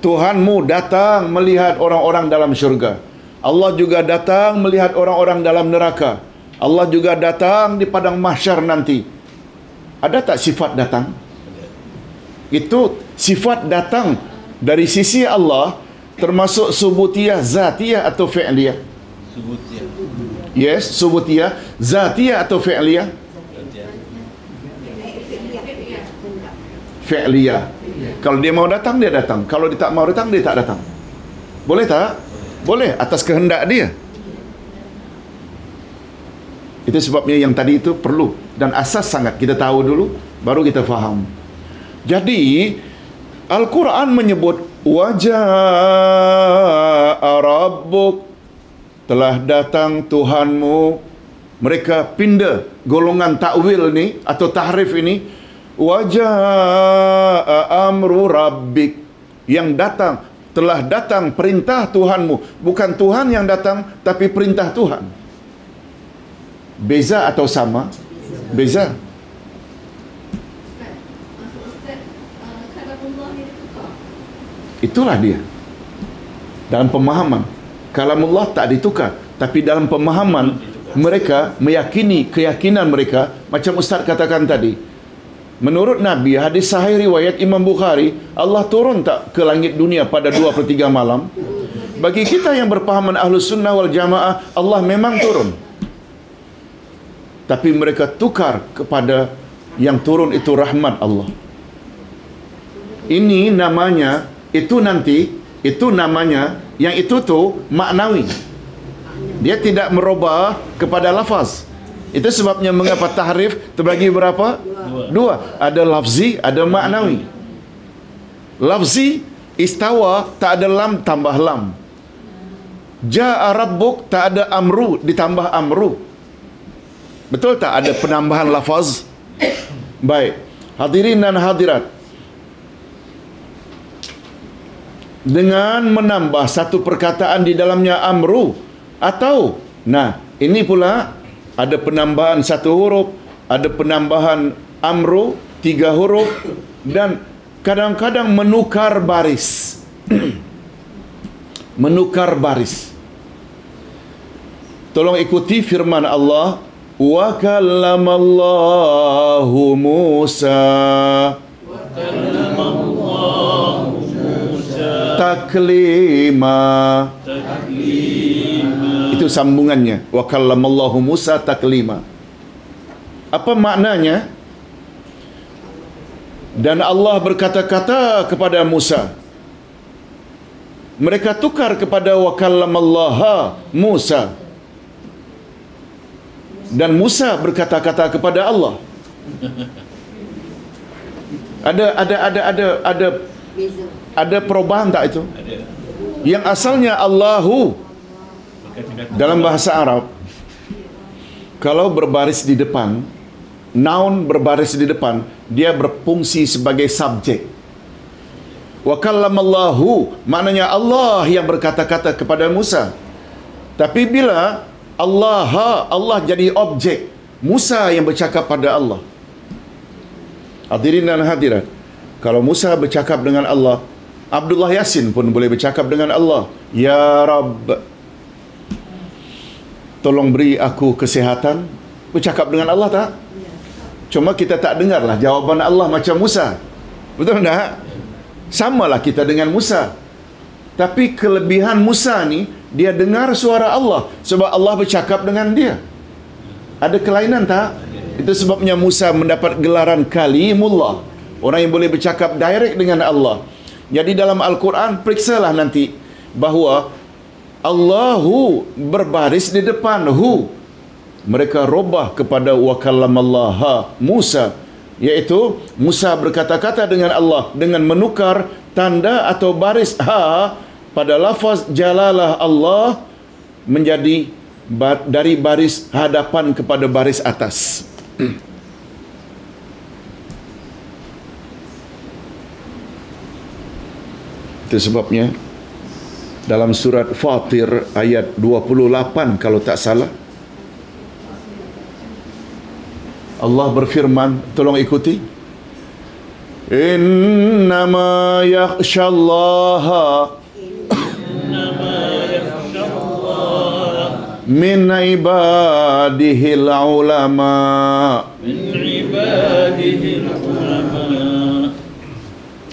Speaker 1: Tuhanmu datang melihat orang-orang dalam syurga. Allah juga datang melihat orang-orang dalam neraka. Allah juga datang di padang mahsyar nanti. Ada tak sifat datang? Itu sifat datang dari sisi Allah termasuk subutiyah, zatiyah atau fi'liyah?
Speaker 3: Subutiyah.
Speaker 1: Yes, subutiyah, zatiyah atau fi'liyah? Fi'liyah. Kalau dia mau datang, dia datang. Kalau dia tak mau datang, dia tak datang. Boleh tak? Boleh, atas kehendak dia. Itu sebabnya yang tadi itu perlu dan asas sangat kita tahu dulu, baru kita faham. Jadi Al-Quran menyebut wajah Rabbuk, telah datang Tuhanmu. Mereka pindah golongan takwil ni atau tahrif ini. Wajaa amru rabbik, yang datang, telah datang perintah Tuhanmu. Bukan Tuhan yang datang, tapi perintah Tuhan. Beza atau sama? Beza. Itulah dia. Dalam pemahaman, kalamullah tak ditukar, tapi dalam pemahaman mereka meyakini keyakinan mereka, macam Ustaz katakan tadi. Menurut Nabi, hadis sahih riwayat Imam Bukhari, Allah turun tak ke langit dunia pada 2/3 malam? Bagi kita yang berpahaman Ahlus Sunnah wal Jamaah, Allah memang turun. Tapi mereka tukar kepada yang turun itu rahmat Allah. Ini namanya, itu nanti, itu namanya, yang itu tu maknawi. Dia tidak merubah kepada lafaz. Itu sebabnya mengapa tahrif terbagi berapa? Dua. Ada lafzi, ada maknawi. Lafzi, istawa, tak ada lam, tambah lam. Ja'a rabbuk, tak ada amru, ditambah amru. Betul tak ada penambahan lafaz? Baik. Hadirin dan hadirat, dengan menambah satu perkataan di dalamnya amru, atau ini pula ada penambahan satu huruf, ada penambahan amru 3 huruf, dan kadang-kadang menukar baris. Menukar baris. Tolong ikuti firman Allah, wa kallamallahu Musa taklima. Itu sambungannya, wa kallamallahu Musa taklima. Apa maknanya? Dan Allah berkata-kata kepada Musa. Mereka tukar kepada wa kallamallaha Musa, dan Musa berkata-kata kepada Allah. Ada perubahan tak itu?
Speaker 3: Ada.
Speaker 1: Yang asalnya Allahu dalam bahasa Arab, kalau berbaris di depan, noun berbaris di depan, dia berfungsi sebagai subjek. Wa kallamallahu maknanya Allah yang berkata-kata kepada Musa. Tapi bila Allah jadi objek, Musa yang bercakap pada Allah. Hadirin dan hadirat, kalau Musa bercakap dengan Allah, Abdullah Yasin pun boleh bercakap dengan Allah. Ya Rabb, tolong beri aku kesihatan. Bercakap dengan Allah tak? Cuma kita tak dengarlah jawapan Allah macam Musa. Betul tak? Samalah kita dengan Musa. Tapi kelebihan Musa ni, dia dengar suara Allah sebab Allah bercakap dengan dia. Ada kelainan tak? Itu sebabnya Musa mendapat gelaran Kalimullah, orang yang boleh bercakap direct dengan Allah. Jadi dalam Al-Quran, periksalah nanti bahawa Allahu berbaris di depan hu. Mereka robah kepada wa kallamallaha Musa, iaitu Musa berkata-kata dengan Allah dengan menukar tanda atau baris ha pada lafaz jalalah Allah menjadi dari baris hadapan kepada baris atas. Itu sebabnya dalam surat Fatir ayat 28 kalau tak salah, Allah berfirman, tolong ikuti. Innama yakhshallaha min ibadihil ulama.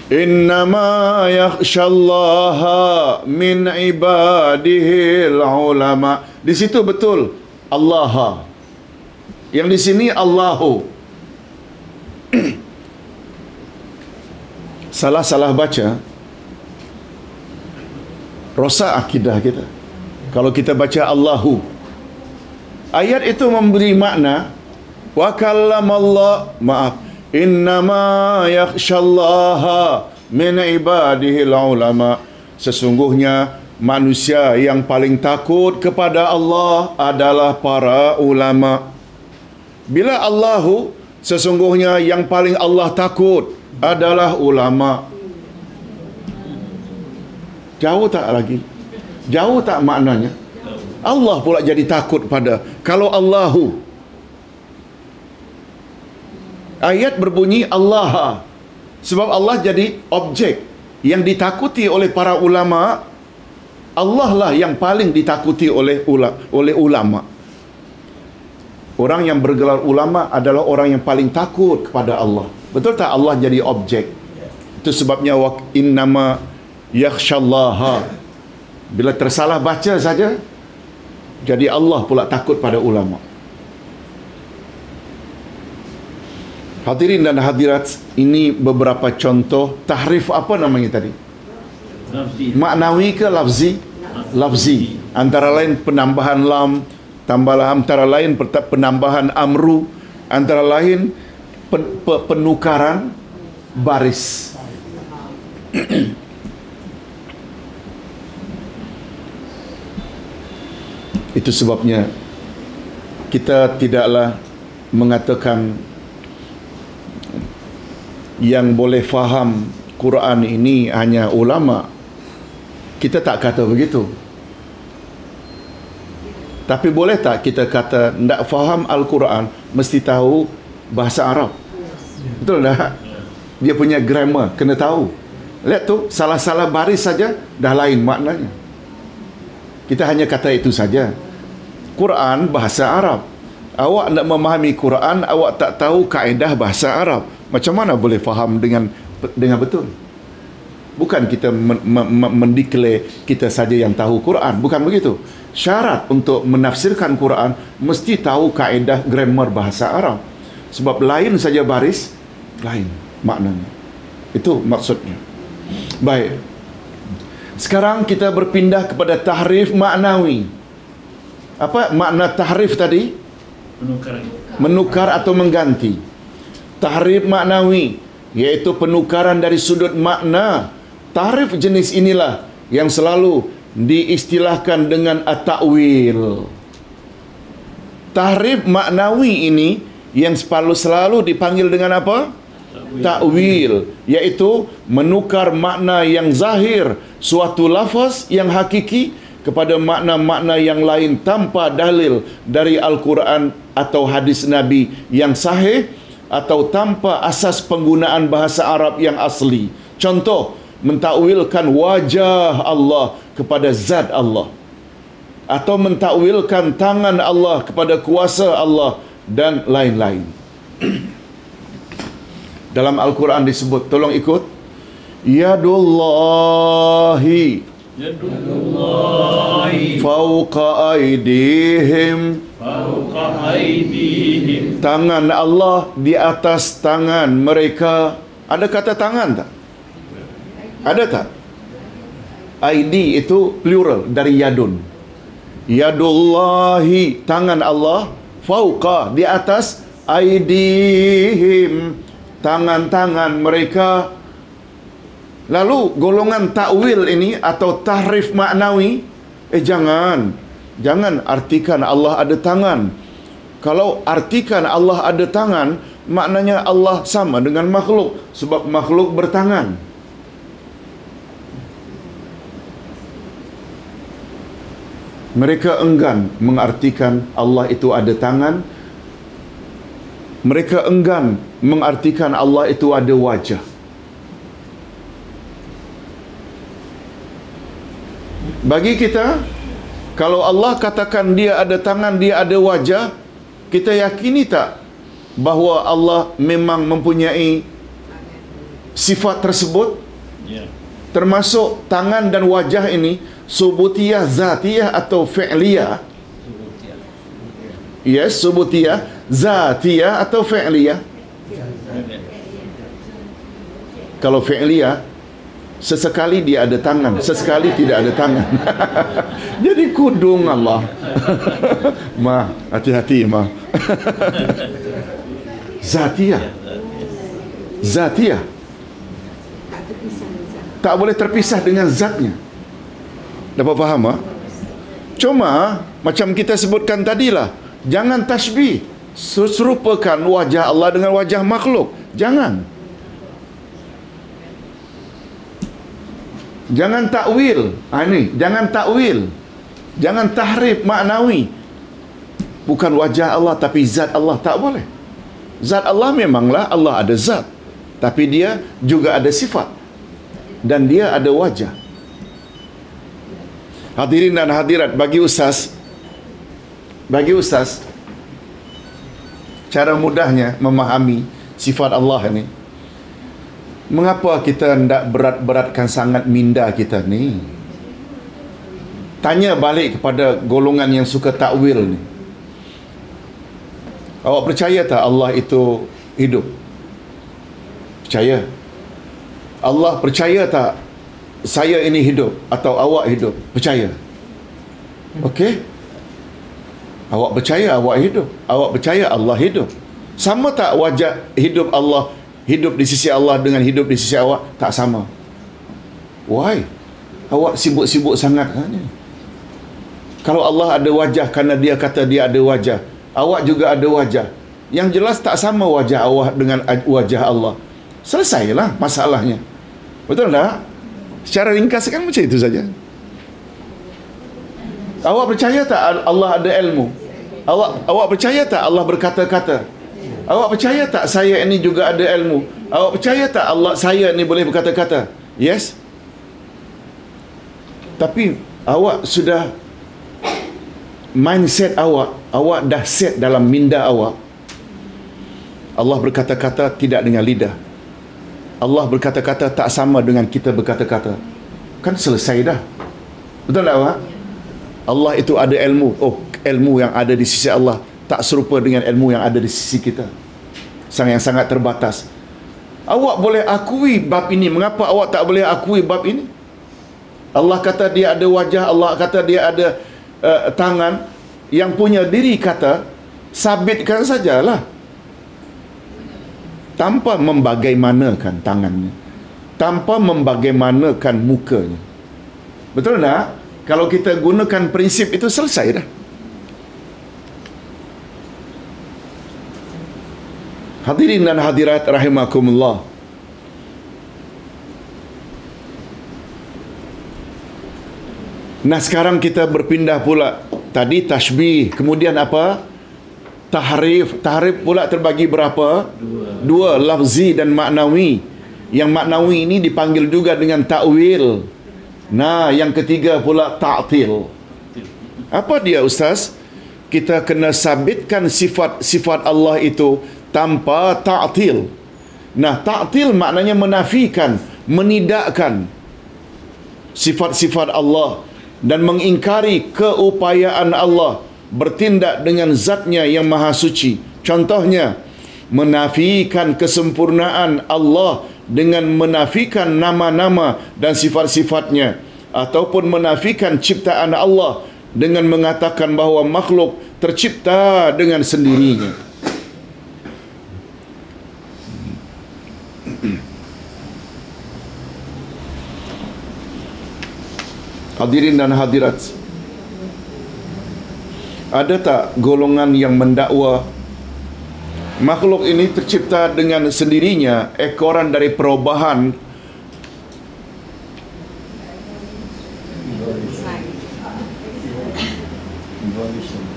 Speaker 1: Innama yakhshallaha min ibadihil ulama. Di situ betul Allah. Yang di sini Allahu. Salah baca, rosak akidah kita kalau kita baca Allahu. Ayat itu memberi makna wa kallamallah, innama yakhshallaha min ibadihil ulama. Sesungguhnya manusia yang paling takut kepada Allah adalah para ulama. Bila Allahu, sesungguhnya yang paling Allah takut adalah ulama. Jauh tak lagi? Jauh tak maknanya? Allah pula jadi takut pada. Kalau Allahu, ayat berbunyi Allah, sebab Allah jadi objek yang ditakuti oleh para ulama. Allah lah yang paling ditakuti oleh ulama. Orang yang bergelar ulama adalah orang yang paling takut kepada Allah. Betul tak Allah jadi objek? Itu sebabnya innama yakhshallaha. Bila tersalah baca saja, jadi Allah pula takut pada ulama. Hadirin dan hadirat, ini beberapa contoh tahrif apa namanya tadi? Maknawi ke lafzi? Lafzi. Antara lain penambahan lam, antara lain penambahan amru, antara lain penukaran baris. Itu sebabnya kita tidaklah mengatakan yang boleh faham Quran ini hanya ulama. Kita tak kata begitu. Tapi boleh tak kita kata tak faham Al-Quran mesti tahu bahasa Arab? Betul tak? Dia punya grammar kena tahu. Lihat tu, salah-salah baris saja dah lain maknanya. Kita hanya kata itu saja. Quran bahasa Arab. Awak nak memahami Quran, awak tak tahu kaedah bahasa Arab. Macam mana boleh faham dengan betul? Bukan kita mendeklar kita saja yang tahu Quran. Bukan begitu. Syarat untuk menafsirkan Quran mesti tahu kaedah grammar bahasa Arab. Sebab lain saja baris, lain maknanya. Itu maksudnya. Baik. Sekarang kita berpindah kepada tahrif maknawi. Apa makna tahrif tadi? Menukar atau mengganti. Tahrif maknawi, iaitu penukaran dari sudut makna. Tahrif jenis inilah yang selalu diistilahkan dengan at-ta'wil. Tahrif maknawi ini yang selalu dipanggil dengan apa? Ta'wil, iaitu menukar makna yang zahir suatu lafaz yang hakiki kepada makna-makna yang lain tanpa dalil dari Al-Quran atau hadis Nabi yang sahih, atau tanpa asas penggunaan bahasa Arab yang asli. Contoh, mentakwilkan wajah Allah kepada zat Allah, atau mentakwilkan tangan Allah kepada kuasa Allah, dan lain-lain. Dalam Al-Quran disebut, tolong ikut, yadullahi fauqa aydihim, tangan Allah di atas tangan mereka. Ada kata tangan tak? Ada tak? ID itu plural dari yadun. Yadullahi, tangan Allah, fauqa, di atas, aydihim, tangan-tangan mereka. Lalu golongan takwil ini atau tahrif maknawi, jangan artikan Allah ada tangan. Kalau artikan Allah ada tangan, maknanya Allah sama dengan makhluk, sebab makhluk bertangan. Mereka enggan mengartikan Allah itu ada tangan. Mereka enggan mengartikan Allah itu ada wajah. Bagi kita, kalau Allah katakan dia ada tangan, dia ada wajah, kita yakini tak bahawa Allah memang mempunyai sifat tersebut? Termasuk tangan dan wajah ini subutiyah zatiyah atau fi'liyah? Yes, subutiyah zatiyah atau fi'liyah? Kalau fi'liyah, sesekali dia ada tangan, sesekali tidak ada tangan. Jadi kudung Allah. Ma, hati-hati ma. Zatiyah. Zatiyah. Tak boleh terpisah dengan zatnya. Dapat faham tak? Cuma macam kita sebutkan tadilah, jangan tashbih, serupakan wajah Allah dengan wajah makhluk. Jangan. Jangan takwil. Ini, jangan takwil. Jangan tahrif maknawi. Bukan wajah Allah tapi zat Allah, tak boleh. Zat Allah memanglah Allah ada zat, tapi dia juga ada sifat dan dia ada wajah. Hadirin dan hadirat, bagi ustaz cara mudahnya memahami sifat Allah ni, mengapa kita hendak berat-beratkan sangat minda kita ni? Tanya balik kepada golongan yang suka takwil ni. Awak percaya tak Allah itu hidup? Percaya. Allah percaya tak saya ini hidup atau awak hidup? Percaya. Okey? Awak percaya awak hidup. Awak percaya Allah hidup. Sama tak wajah hidup Allah, hidup di sisi Allah dengan hidup di sisi awak? Tak sama. Why? Awak sibuk-sibuk sangat kan? Kalau Allah ada wajah kerana dia kata dia ada wajah, awak juga ada wajah. Yang jelas tak sama wajah awak dengan wajah Allah. Selesailah masalahnya. Betul tak? Secara ringkas kan macam itu saja. Awak percaya tak Allah ada ilmu? Awak percaya tak Allah berkata-kata? Awak percaya tak saya ini juga ada ilmu? Awak percaya tak Allah saya ni boleh berkata-kata? Yes. Tapi awak sudah, mindset awak dah set dalam minda awak, Allah berkata-kata tidak dengan lidah. Allah berkata-kata tak sama dengan kita berkata-kata. Kan selesai dah. Betul tak awak? Allah itu ada ilmu. Oh, ilmu yang ada di sisi Allah tak serupa dengan ilmu yang ada di sisi kita. Yang sangat terbatas. Awak boleh akui bab ini. Mengapa awak tak boleh akui bab ini? Allah kata dia ada wajah, Allah kata dia ada tangan. Yang punya diri kata sabitkan sajalah, tanpa membagaimanakan tangannya, tanpa membagaimanakan mukanya. Betul tak? Kalau kita gunakan prinsip itu, selesai dah. Hadirin dan hadirat rahimakumullah. Nah, sekarang kita berpindah pula. Tadi tashbih, kemudian apa? Tahrif. Tahrif pula terbagi berapa? Dua, lafzi dan maknawi. Yang maknawi ini dipanggil juga dengan ta'wil. Nah, yang ketiga pula ta'til. Apa dia ustaz? Kita kena sabitkan sifat-sifat Allah itu tanpa ta'til. Nah, ta'til maknanya menafikan, menidakkan sifat-sifat Allah dan mengingkari keupayaan Allah bertindak dengan zatnya yang maha suci. Contohnya, menafikan kesempurnaan Allah dengan menafikan nama-nama dan sifat-sifatnya, ataupun menafikan ciptaan Allah dengan mengatakan bahawa makhluk tercipta dengan sendirinya. Hadirin dan hadirat, ada tak golongan yang mendakwa makhluk ini tercipta dengan sendirinya, ekoran dari perubahan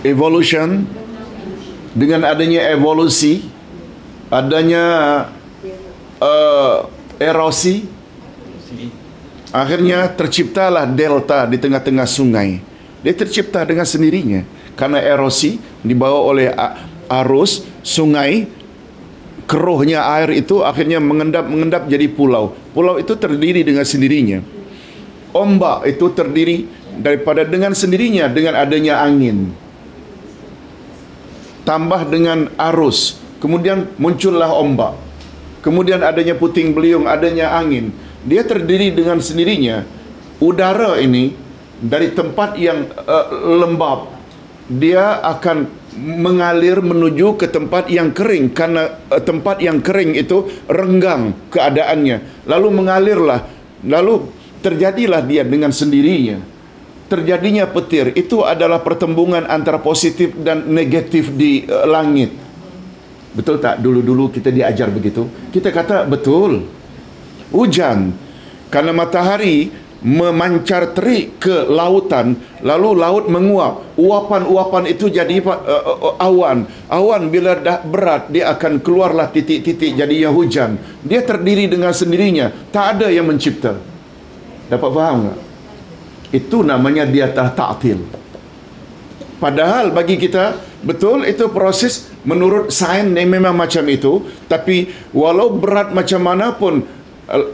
Speaker 1: evolution, dengan adanya evolusi, adanya erosi, akhirnya terciptalah delta di tengah-tengah sungai. Dia tercipta dengan sendirinya karena erosi dibawa oleh arus sungai, keruhnya air itu akhirnya mengendap jadi pulau. Pulau itu terdiri dengan sendirinya. Ombak itu terdiri daripada dengan sendirinya dengan adanya angin. Tambah dengan arus, kemudian muncullah ombak. Kemudian adanya puting beliung, adanya angin. Dia terdiri dengan sendirinya. Udara ini dari tempat yang lembab, dia akan mengalir menuju ke tempat yang kering, karena tempat yang kering itu renggang keadaannya. Lalu mengalirlah, lalu terjadilah dia dengan sendirinya. terjadinya petir itu adalah pertembungan antara positif dan negatif di langit. Betul tak? Dulu-dulu kita diajar begitu. Kita kata betul. Hujan karena matahari memancar terik ke lautan, lalu laut menguap. Uapan-uapan itu jadi awan. Awan bila dah berat, dia akan keluarlah titik-titik jadinya hujan. Dia terdiri dengan sendirinya. Tak ada yang mencipta. Dapat faham tak? Itu namanya dia ta'til. Padahal bagi kita, betul itu proses menurut sains memang macam itu. Tapi walau berat macam mana pun,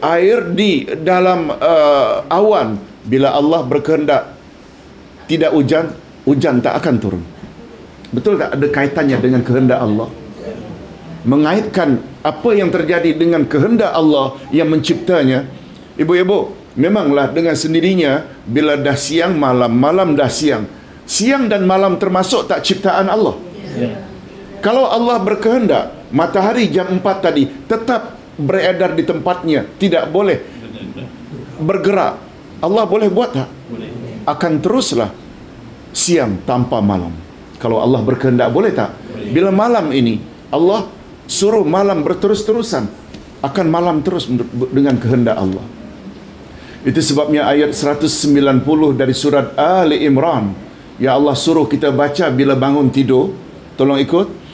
Speaker 1: air di dalam awan, bila Allah berkehendak tidak hujan, hujan tak akan turun. Betul tak? Ada kaitannya dengan kehendak Allah. Mengaitkan apa yang terjadi dengan kehendak Allah yang menciptanya. Ibu-ibu, memanglah dengan sendirinya bila dah siang malam, malam dah siang. Siang dan malam termasuk tak ciptaan Allah? Kalau Allah berkehendak, matahari jam 4 tadi tetap beredar di tempatnya, tidak boleh bergerak. Allah boleh buat tak? Akan teruslah siang tanpa malam. Kalau Allah berkehendak, boleh tak? Bila malam ini Allah suruh malam berterus-terusan, akan malam terus dengan kehendak Allah. Itu sebabnya ayat 190 dari surat Ali Imran, ya Allah suruh kita baca bila bangun tidur. Tolong ikut.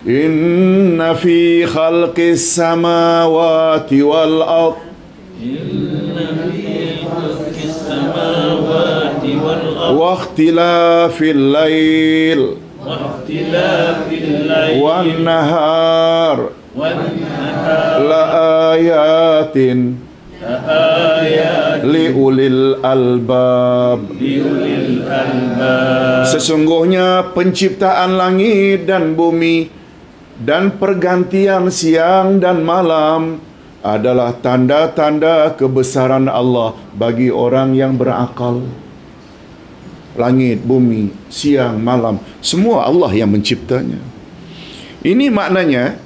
Speaker 1: Inna fi khalqis samawati wal ard, inna fi khalqis samawati wal ard wa ikhtilafil lail wan nahar la ayatin liulil albab. Sesungguhnya penciptaan langit dan bumi dan pergantian siang dan malam adalah tanda-tanda kebesaran Allah bagi orang yang berakal. Langit, bumi, siang, malam, semua Allah yang menciptanya. Ini maknanya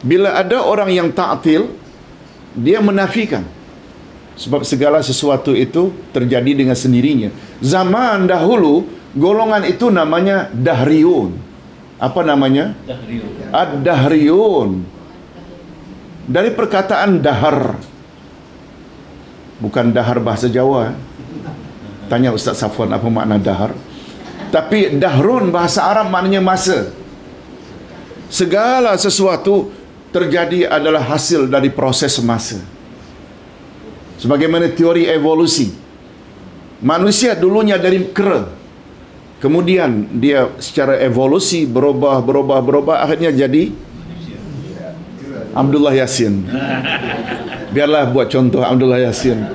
Speaker 1: bila ada orang yang ta'til, dia menafikan. Sebab segala sesuatu itu terjadi dengan sendirinya. Zaman dahulu, golongan itu namanya Dahriyun. Apa namanya? Dahriyun. Ad-Dahriyun. Dari perkataan dahar. Bukan dahar bahasa Jawa. Tanya Ustaz Safwan apa makna dahar. Tapi dahrun bahasa Arab maknanya masa. Segala sesuatu terjadi adalah hasil dari proses masa. Sebagaimana teori evolusi. Manusia dulunya dari kera. Kemudian dia secara evolusi berubah, akhirnya jadi Abdullah Yassin. Biarlah buat contoh Abdullah Yassin.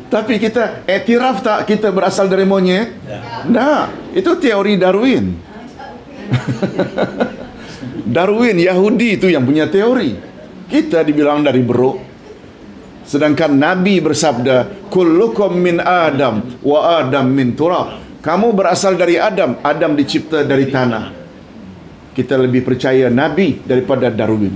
Speaker 1: Tapi kita iktiraf tak kita berasal dari monyet? Nah, itu teori Darwin. Darwin Yahudi itu yang punya teori. Kita dibilang dari beruk. Sedangkan Nabi bersabda, kullukum min Adam wa Adam min turab. Kamu berasal dari Adam, Adam dicipta dari tanah. Kita lebih percaya Nabi daripada Darwin.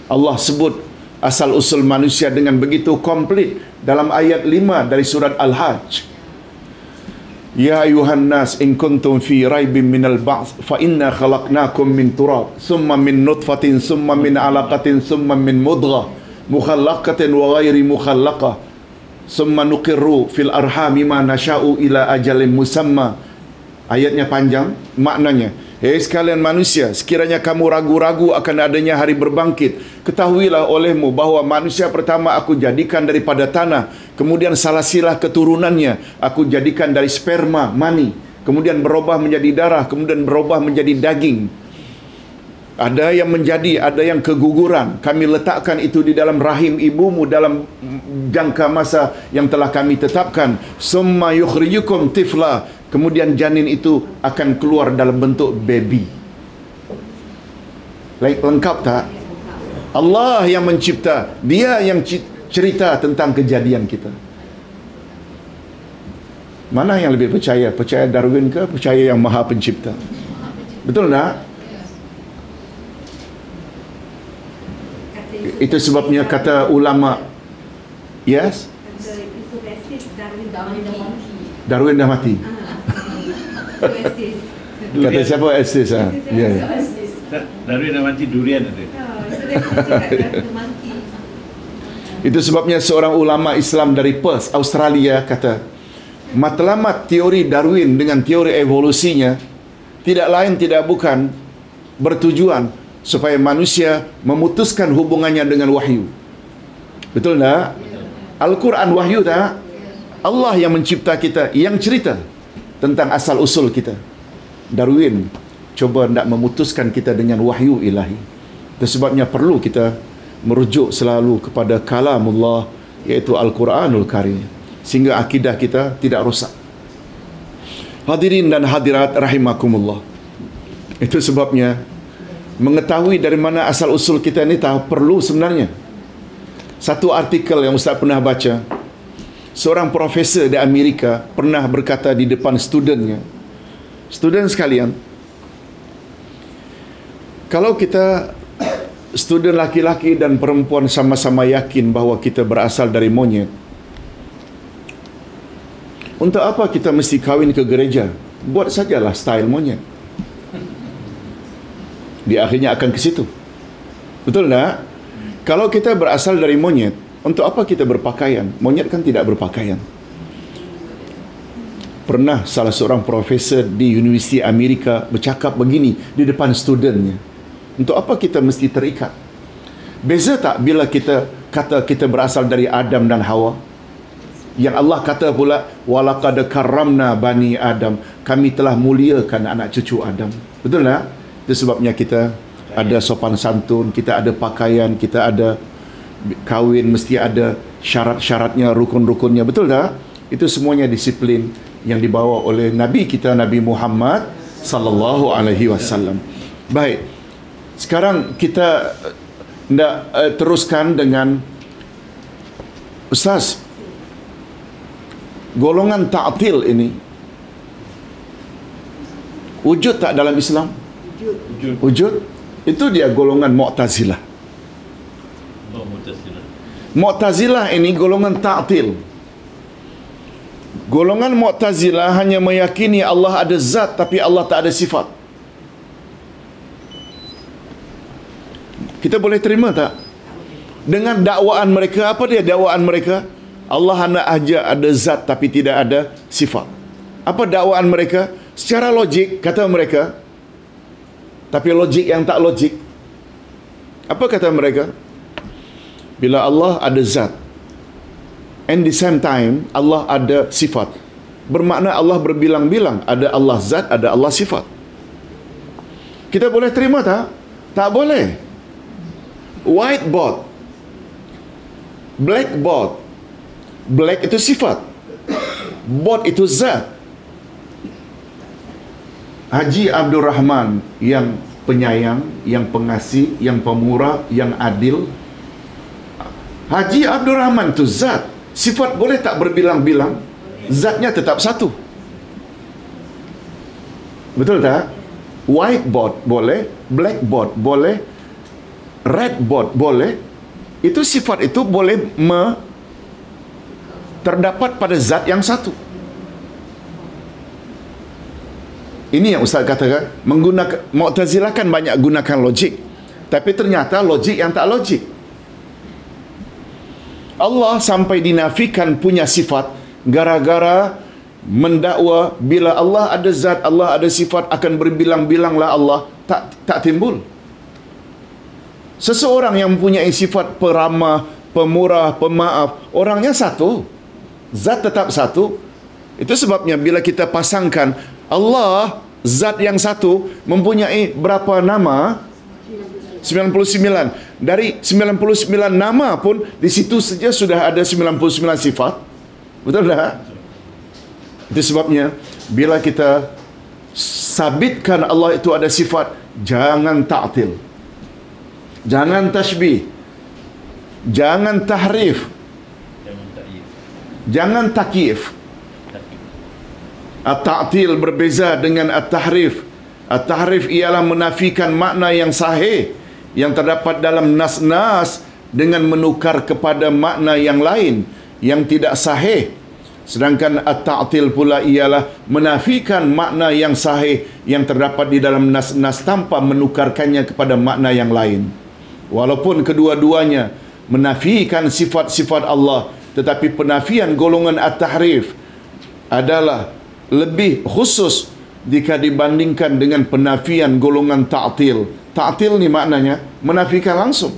Speaker 1: Allah sebut asal usul manusia dengan begitu komplit dalam ayat 5 dari surat Al-Hajj. Ya ayuhan nas in kuntum fi raibin minal ba'ts fa inna khalaqnakum min turab summa min nutfatin summa min alaqatin summa min mudghah mukhallaqatin wa ghairi mukhallaqah summa nuqirru fil arhami ma nasha'u ila ajalin musamma. Ayatnya panjang, maknanya, hei sekalian manusia, sekiranya kamu ragu-ragu akan adanya hari berbangkit, ketahuilah olehmu bahawa manusia pertama aku jadikan daripada tanah, kemudian salah silah keturunannya aku jadikan dari sperma, mani, kemudian berubah menjadi darah, kemudian berubah menjadi daging. Ada yang menjadi, ada yang keguguran. Kami letakkan itu di dalam rahim ibumu dalam jangka masa yang telah kami tetapkan. Summa yukhrijukum tifla. Kemudian janin itu akan keluar dalam bentuk baby. Lengkap tak? Allah yang mencipta. Dia yang cerita tentang kejadian kita. Mana yang lebih percaya? Percaya Darwin ke? Percaya yang Maha Pencipta? Betul tak? Itu sebabnya kata ulama, yes?
Speaker 2: Kata itu versi Darwin
Speaker 1: Darwin dah mati.
Speaker 2: Oasis.
Speaker 1: Kata siapa? Estes. Ya.
Speaker 2: Oasis.
Speaker 3: Darwin dah mati, durian ada.
Speaker 2: So dia cakap monkey.
Speaker 1: Itu sebabnya seorang ulama Islam dari Perth, Australia kata, matlamat teori Darwin dengan teori evolusinya tidak lain tidak bukan bertujuan supaya manusia memutuskan hubungannya dengan wahyu. Betul tak? Al-Quran wahyu tak? Allah yang mencipta kita, yang cerita tentang asal usul kita. Darwin cuba nak memutuskan kita dengan wahyu ilahi. Itu sebabnya perlu kita merujuk selalu kepada kalamullah, iaitu Al-Quranul Karim, sehingga akidah kita tidak rosak. Hadirin dan hadirat rahimakumullah. Itu sebabnya mengetahui dari mana asal usul kita ni perlu sebenarnya. Satu artikel yang Ustaz pernah baca, seorang profesor di Amerika pernah berkata di depan studennya, student sekalian, kalau kita student laki-laki dan perempuan sama-sama yakin bahawa kita berasal dari monyet, untuk apa kita mesti kahwin ke gereja? Buat sajalah style monyet. Di akhirnya akan ke situ. Betul tak? Kalau kita berasal dari monyet, untuk apa kita berpakaian? Monyet kan tidak berpakaian. Pernah salah seorang profesor di Universiti Amerika bercakap begini di depan studennya, untuk apa kita mesti terikat? Beza tak bila kita kata kita berasal dari Adam dan Hawa? Yang Allah kata pula, walaqad karramna bani Adam, kami telah muliakan anak cucu Adam. Betul tak? Itu sebabnya kita ada sopan santun, kita ada pakaian, kita ada kahwin mesti ada syarat-syaratnya, rukun-rukunnya. Betul tak? Itu semuanya disiplin yang dibawa oleh Nabi kita, Nabi Muhammad sallallahu alaihi wasallam. Baik. Sekarang kita nak teruskan dengan Ustaz, golongan ta'til ini wujud tak dalam Islam? Wujud. Itu dia golongan Mu'tazilah. Mu'tazilah ini golongan ta'til. Golongan Mu'tazilah hanya meyakini Allah ada zat tapi Allah tak ada sifat. Kita boleh terima tak? Dengan dakwaan mereka, apa dia dakwaan mereka? Allah hanya aja ada zat tapi tidak ada sifat. Apa dakwaan mereka? Secara logik, kata mereka, tapi logik yang tak logik. Apa kata mereka? Bila Allah ada zat, and the same time Allah ada sifat, bermakna Allah berbilang-bilang, ada Allah zat, ada Allah sifat. Kita boleh terima tak? Tak boleh. Whiteboard, blackboard. Black itu sifat, board itu zat. Haji Abdul Rahman yang penyayang, yang pengasih, yang pemurah, yang adil. Haji Abdul Rahman itu zat. Sifat boleh tak berbilang-bilang? Zatnya tetap satu. Betul tak? Whiteboard boleh, blackboard boleh, redboard boleh. Itu sifat itu boleh terdapat pada zat yang satu. Ini yang Ustaz katakan, menggunakan Mu'tazilah kan banyak gunakan logik, tapi ternyata logik yang tak logik. Allah sampai dinafikan punya sifat gara-gara mendakwa bila Allah ada zat, Allah ada sifat, akan berbilang-bilanglah Allah. Tak timbul. Seseorang yang mempunyai sifat peramah, pemurah, pemaaf, orangnya satu, zat tetap satu. Itu sebabnya bila kita pasangkan Allah, zat yang satu, mempunyai berapa nama? 99. Dari 99 nama pun di situ saja sudah ada 99 sifat. Betul tak? Itu sebabnya bila kita sabitkan Allah itu ada sifat, jangan ta'til, jangan tashbih, jangan tahrif, jangan takyif. At-ta'til berbeza dengan at-tahrif. At-tahrif ialah menafikan makna yang sahih yang terdapat dalam nas-nas dengan menukar kepada makna yang lain yang tidak sahih. Sedangkan at-ta'til pula ialah menafikan makna yang sahih yang terdapat di dalam nas-nas tanpa menukarkannya kepada makna yang lain. Walaupun kedua-duanya menafikan sifat-sifat Allah, tetapi penafian golongan at-tahrif adalah lebih khusus jika dibandingkan dengan penafian golongan ta'til. Ta'til ni maknanya menafikan langsung.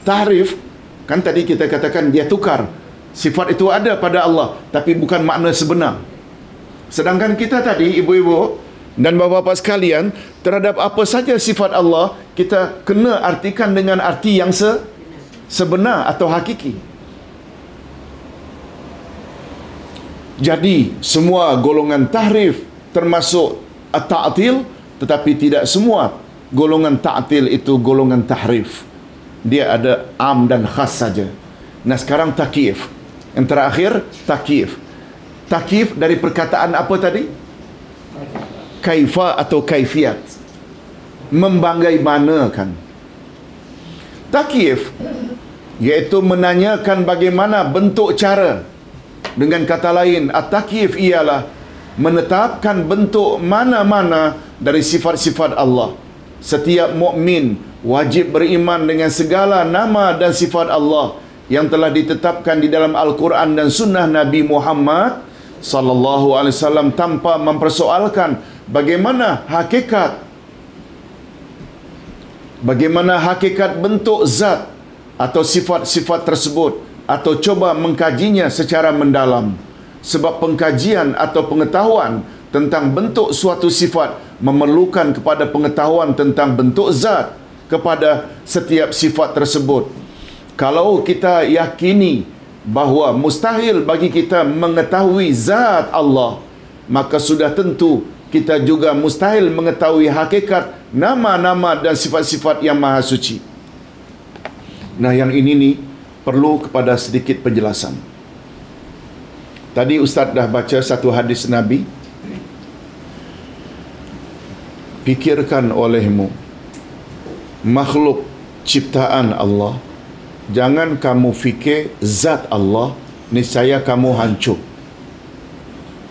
Speaker 1: Tahrif, kan tadi kita katakan dia tukar. Sifat itu ada pada Allah, tapi bukan makna sebenar. Sedangkan kita tadi, ibu-ibu dan bapa-bapa sekalian, terhadap apa saja sifat Allah, kita kena artikan dengan arti yang sebenar atau hakiki. Jadi, semua golongan tahrif termasuk at-ta'til, tetapi tidak semua golongan ta'til itu golongan tahrif. Dia ada am dan khas saja. Nah, sekarang takyif. Yang terakhir, takyif. Takyif dari perkataan apa tadi? Kaifa atau kaifiat. Membagaimanakan. Takyif iaitu menanyakan bagaimana bentuk cara. Dengan kata lain, at-takyif ialah menetapkan bentuk mana-mana dari sifat-sifat Allah. Setiap mukmin wajib beriman dengan segala nama dan sifat Allah yang telah ditetapkan di dalam Al-Quran dan Sunnah Nabi Muhammad sallallahu alaihi wasallam tanpa mempersoalkan bagaimana hakikat bentuk zat atau sifat-sifat tersebut, atau coba mengkajinya secara mendalam. Sebab pengkajian atau pengetahuan tentang bentuk suatu sifat memerlukan kepada pengetahuan tentang bentuk zat kepada setiap sifat tersebut. Kalau kita yakini bahawa mustahil bagi kita mengetahui zat Allah, maka sudah tentu kita juga mustahil mengetahui hakikat nama-nama dan sifat-sifat yang maha suci. Nah, yang ini ni perlu kepada sedikit penjelasan. Tadi Ustaz dah baca satu hadis Nabi. Pikirkan olehmu makhluk ciptaan Allah, jangan kamu fikir zat Allah, niscaya kamu hancur.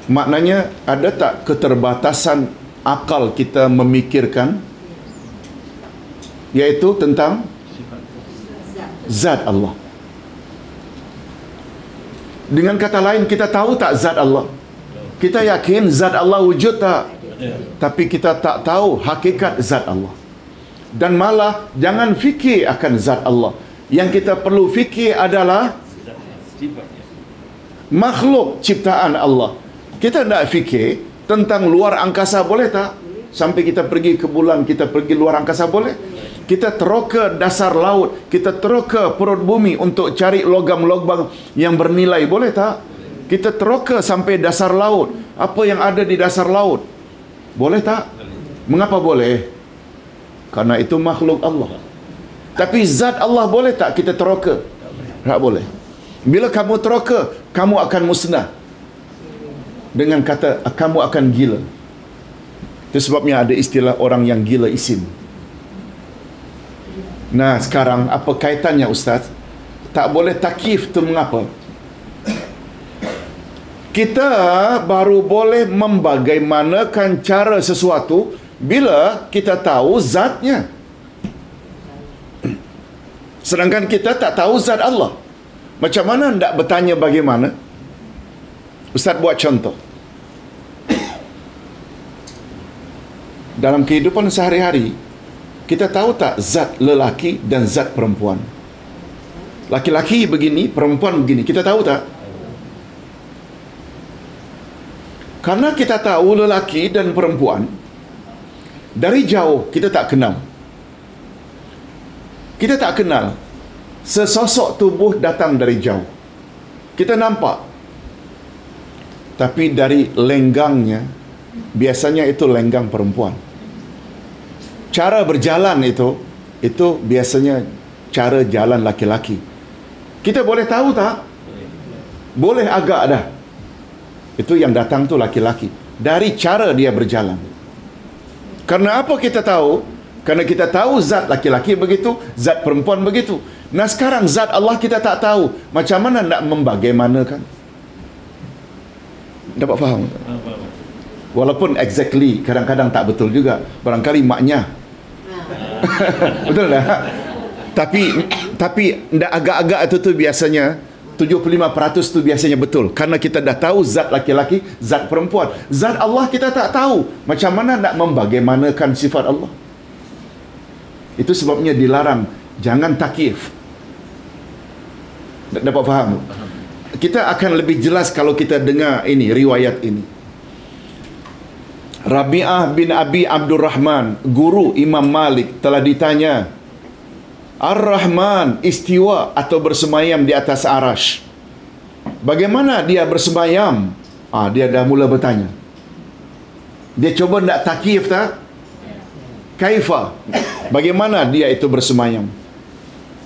Speaker 1: Maknanya, ada tak keterbatasan akal kita memikirkan iaitu tentang zat Allah? Dengan kata lain, kita tahu tak zat Allah? Kita yakin zat Allah wujud tak? Tapi kita tak tahu hakikat zat Allah. Dan malah jangan fikir akan zat Allah. Yang kita perlu fikir adalah makhluk ciptaan Allah. Kita tak fikir tentang luar angkasa, boleh tak? Sampai kita pergi ke bulan, kita pergi luar angkasa, boleh? Kita teroka dasar laut, kita teroka perut bumi untuk cari logam-logam yang bernilai, boleh tak? Kita teroka sampai dasar laut, apa yang ada di dasar laut, boleh tak? Mengapa boleh? Karena itu makhluk Allah. Tapi zat Allah boleh tak kita teroka? Tak boleh. Bila kamu teroka, kamu akan musnah. Dengan kata, kamu akan gila. Itu sebabnya ada istilah orang yang gila isim. Nah, sekarang apa kaitannya Ustaz? Tak boleh takyif tu mengapa? Kita baru boleh membagaimanakan cara sesuatu bila kita tahu zatnya. Sedangkan kita tak tahu zat Allah. Macam mana hendak bertanya bagaimana? Ustaz buat contoh. Dalam kehidupan sehari-hari, kita tahu tak zat lelaki dan zat perempuan? Laki-laki begini, perempuan begini. Kita tahu tak? Karena kita tahu lelaki dan perempuan, dari jauh kita tak kenal. Kita tak kenal. Sesosok tubuh datang dari jauh, kita nampak. Tapi dari lenggangnya, biasanya itu lenggang perempuan. Cara berjalan itu biasanya cara jalan laki-laki. Kita boleh tahu tak? Boleh agak dah. Itu yang datang tu laki-laki. Dari cara dia berjalan. Karena apa kita tahu? Karena kita tahu zat laki-laki begitu, zat perempuan begitu. Nah, sekarang zat Allah kita tak tahu. Macam mana nak membagaimanakan? Dapat faham?
Speaker 3: Apa?
Speaker 1: Walaupun exactly kadang-kadang tak betul juga. Barangkali maknya. Betul tak? Tapi agak-agak itu tu biasanya 75% tu biasanya betul. Karena kita dah tahu zat laki-laki, zat perempuan. Zat Allah kita tak tahu. Macam mana nak membagaimanakan sifat Allah? Itu sebabnya dilarang. Jangan takyif. Dapat faham? Kita akan lebih jelas kalau kita dengar ini, riwayat ini. Rabi'ah bin Abi Abdurrahman, guru Imam Malik, telah ditanya, Ar-Rahman istiwa atau bersemayam di atas arash. Bagaimana dia bersemayam? Dia dah mula bertanya. Dia cuba nak takyif tak? Kaifa? Bagaimana dia itu bersemayam?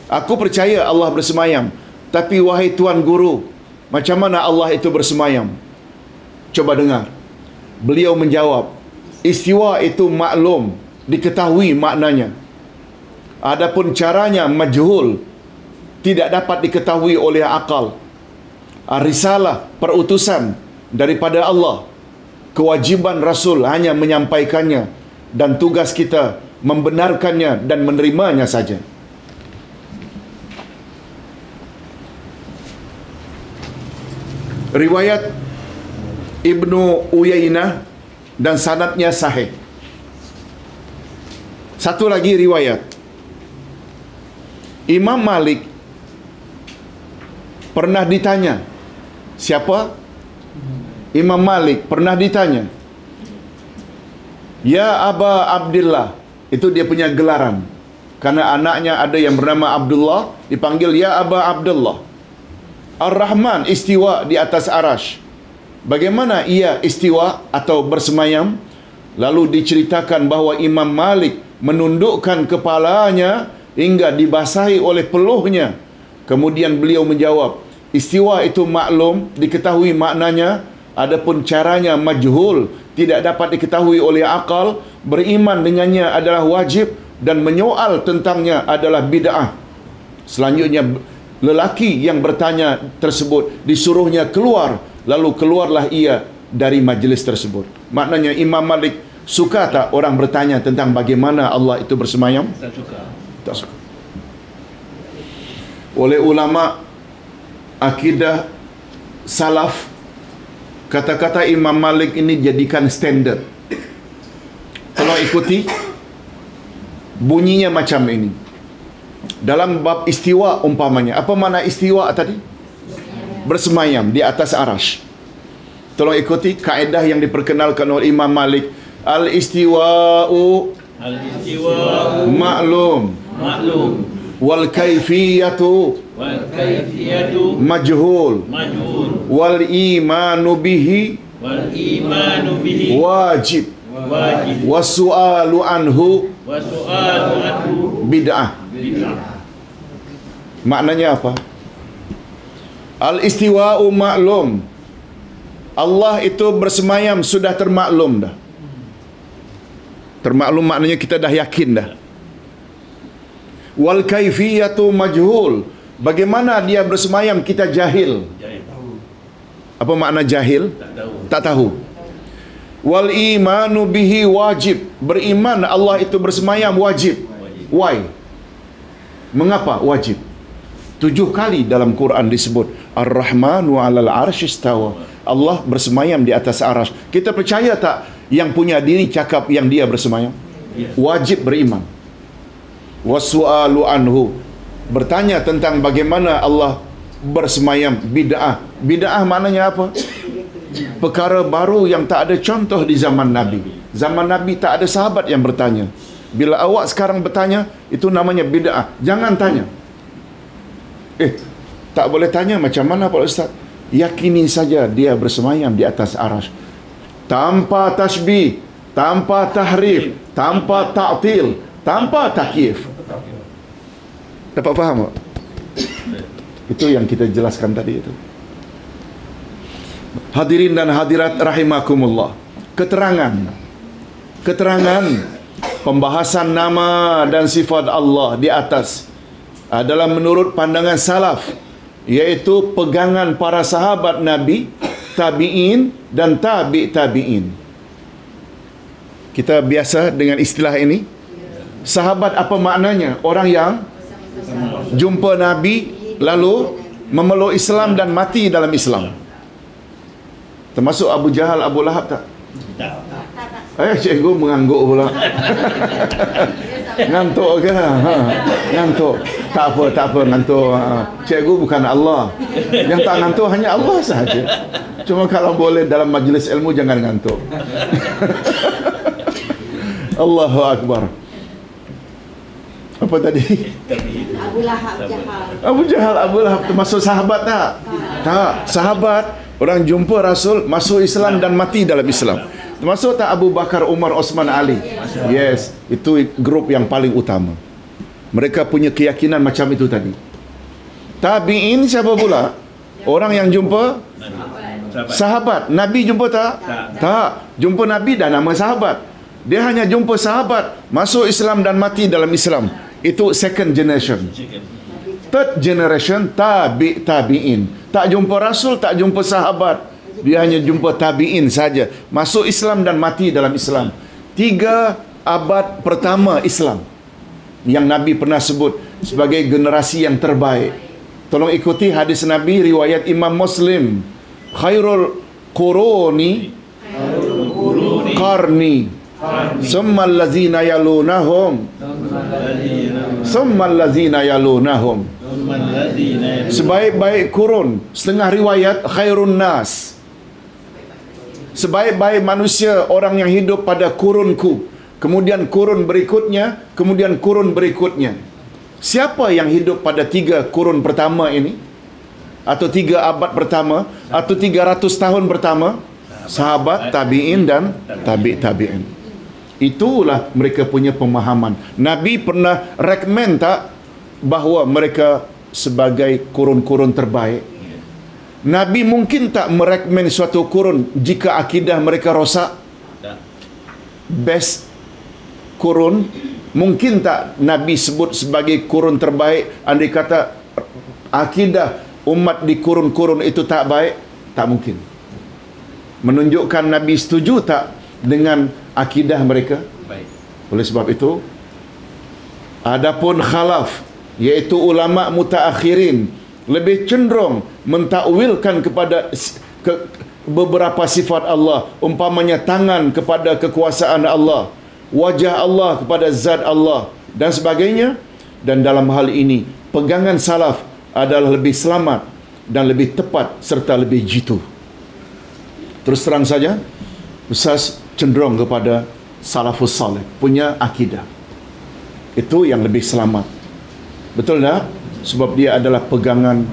Speaker 1: Aku percaya Allah bersemayam. Tapi wahai Tuan Guru, macam mana Allah itu bersemayam? Coba dengar. Beliau menjawab, istiwa itu maklum, diketahui maknanya. Adapun caranya majhul, tidak dapat diketahui oleh akal. Risalah, perutusan daripada Allah. Kewajiban Rasul hanya menyampaikannya, dan tugas kita membenarkannya dan menerimanya saja. Riwayat Ibnu Uyainah dan sanadnya sahih. Satu lagi riwayat. Imam Malik pernah ditanya. Siapa? Imam Malik pernah ditanya. Ya Aba Abdullah. Itu dia punya gelaran. Karena anaknya ada yang bernama Abdullah, dipanggil Ya Aba Abdullah. Ar-Rahman istiwa di atas arash. Bagaimana ia istiwa atau bersemayam? Lalu diceritakan bahawa Imam Malik menundukkan kepalanya hingga dibasahi oleh peluhnya. Kemudian beliau menjawab, istiwa itu maklum, diketahui maknanya, adapun caranya majhul, tidak dapat diketahui oleh akal, beriman dengannya adalah wajib, dan menyoal tentangnya adalah bid'ah. Selanjutnya, lelaki yang bertanya tersebut disuruhnya keluar, lalu keluarlah ia dari majlis tersebut. Maknanya Imam Malik suka tak orang bertanya tentang bagaimana Allah itu bersemayam?
Speaker 3: Tak suka.
Speaker 1: Tak suka. Oleh ulama akidah salaf, kata-kata Imam Malik ini jadikan standard. Kalau ikuti, bunyinya macam ini. Dalam bab istiwa umpamanya, apa makna istiwa tadi? Bersemayam di atas arash. Tolong ikuti kaedah yang diperkenalkan oleh Imam Malik. Al-istiwa'u maklum wal kaifiyatu majhul wal imanu bihi wajib wasu'alu anhu bid'ah. Maknanya apa? Al-istiwa'u maklum. Allah itu bersemayam sudah termaklum dah. Termaklum maknanya kita dah yakin dah. Wal kaifiyatu majhul. Bagaimana dia bersemayam kita jahil. Apa makna jahil? Tak tahu. Wal imanu bihi wajib. Beriman Allah itu bersemayam wajib. Why? Mengapa wajib? 7 kali dalam Quran disebut Ar-Rahmanu 'alal 'arsy istawa. Allah bersemayam di atas arash. Kita percaya tak yang punya diri cakap yang dia bersemayam? Wajib beriman. Wasu'alu anhu, bertanya tentang bagaimana Allah bersemayam, bid'ah. Bid'ah maknanya apa? Perkara baru yang tak ada contoh di zaman Nabi. Zaman Nabi tak ada sahabat yang bertanya. Bila awak sekarang bertanya, itu namanya bid'ah. Jangan tanya. Tak boleh tanya macam mana Pak Ustaz? Yakini saja dia bersemayam di atas arash. Tanpa tasbih, tanpa tahrif, tanpa ta'til, tanpa takyif. Dapat faham tak? Itu yang kita jelaskan tadi itu. Hadirin dan hadirat rahimakumullah. Keterangan pembahasan nama dan sifat Allah di atas adalah menurut pandangan salaf, iaitu pegangan para sahabat Nabi tabi'in dan tabi'in. Kita biasa dengan istilah ini. Sahabat apa maknanya? Orang yang jumpa Nabi lalu memeluk Islam dan mati dalam Islam. Termasuk Abu Jahal, Abu Lahab tak?
Speaker 3: Tak.
Speaker 1: Cikgu mengangguk pula. Ngantuk ke? Ngantuk. Tak apa ngantuk. Cikgu bukan Allah. Yang tak ngantuk hanya Allah sahaja. Cuma kalau boleh dalam majlis ilmu jangan ngantuk. Allahu Akbar. Apa tadi?
Speaker 2: Abu Lahab Jahal.
Speaker 1: Abu Jahal, Abu Lahab termasuk sahabat tak? Tak. Sahabat, orang jumpa Rasul, masuk Islam dan mati dalam Islam. Termasuk tak Abu Bakar, Umar, Osman, Ali? Yes, itu grup yang paling utama. Mereka punya keyakinan macam itu tadi. Tabi'in siapa pula? Orang yang jumpa sahabat. Nabi jumpa tak? Tak. Jumpa Nabi dan nama sahabat. Dia hanya jumpa sahabat, masuk Islam dan mati dalam Islam. Itu second generation. Third generation, tabi'in. Tak jumpa Rasul, tak jumpa sahabat. Dia hanya jumpa tabi'in saja. Masuk Islam dan mati dalam Islam. 3 abad pertama Islam yang Nabi pernah sebut sebagai generasi yang terbaik. Tolong ikuti hadis Nabi riwayat Imam Muslim. Khairul quruni qarni summal ladzina yalunahum summal ladzina yalunahum. Sebaik-baik kurun, setengah riwayat khairun nas, sebaik-baik manusia orang yang hidup pada kurunku, kemudian kurun berikutnya, kemudian kurun berikutnya. Siapa yang hidup pada 3 kurun pertama ini? Atau 3 abad pertama? Atau 300 tahun pertama? Sahabat, tabi'in dan tabi'in. Itulah mereka punya pemahaman. Nabi pernah recommend tak bahawa mereka sebagai kurun-kurun terbaik? Nabi mungkin tak merekomen suatu kurun jika akidah mereka rosak? Best kurun mungkin tak Nabi sebut sebagai kurun terbaik andai kata akidah umat di kurun-kurun itu tak baik? Tak mungkin. Menunjukkan Nabi setuju tak dengan akidah mereka?
Speaker 3: Baik.
Speaker 1: Oleh sebab itu, adapun khalaf, iaitu ulama mutaakhirin, lebih cenderung mentakwilkan kepada beberapa sifat Allah, umpamanya tangan kepada kekuasaan Allah, wajah Allah kepada zat Allah dan sebagainya. Dan dalam hal ini pegangan salaf adalah lebih selamat dan lebih tepat serta lebih jitu. Terus terang saja, Ustaz cenderung kepada salafus salih punya akidah. Itu yang lebih selamat. Betul tak? Sebab dia adalah pegangan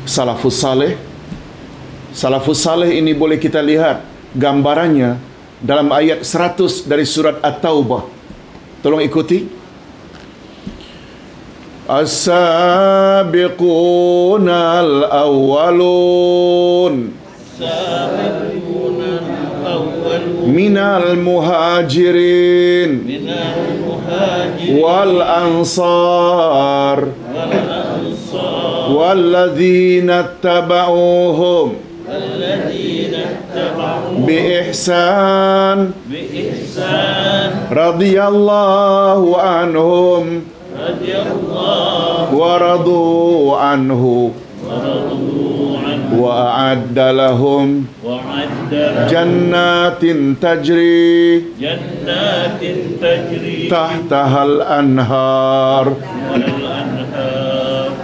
Speaker 1: salafus salih. Salafus salih ini boleh kita lihat gambarannya dalam ayat 100 dari surat At-Taubah. Tolong ikuti. As-sabiquna al-awwalun minal muhajirin wal ansar walladzina tabauhum bi ihsan radhiyallahu anhum wa radu anhu wa a'adda lahum jannatin tajri tahtahal anhar.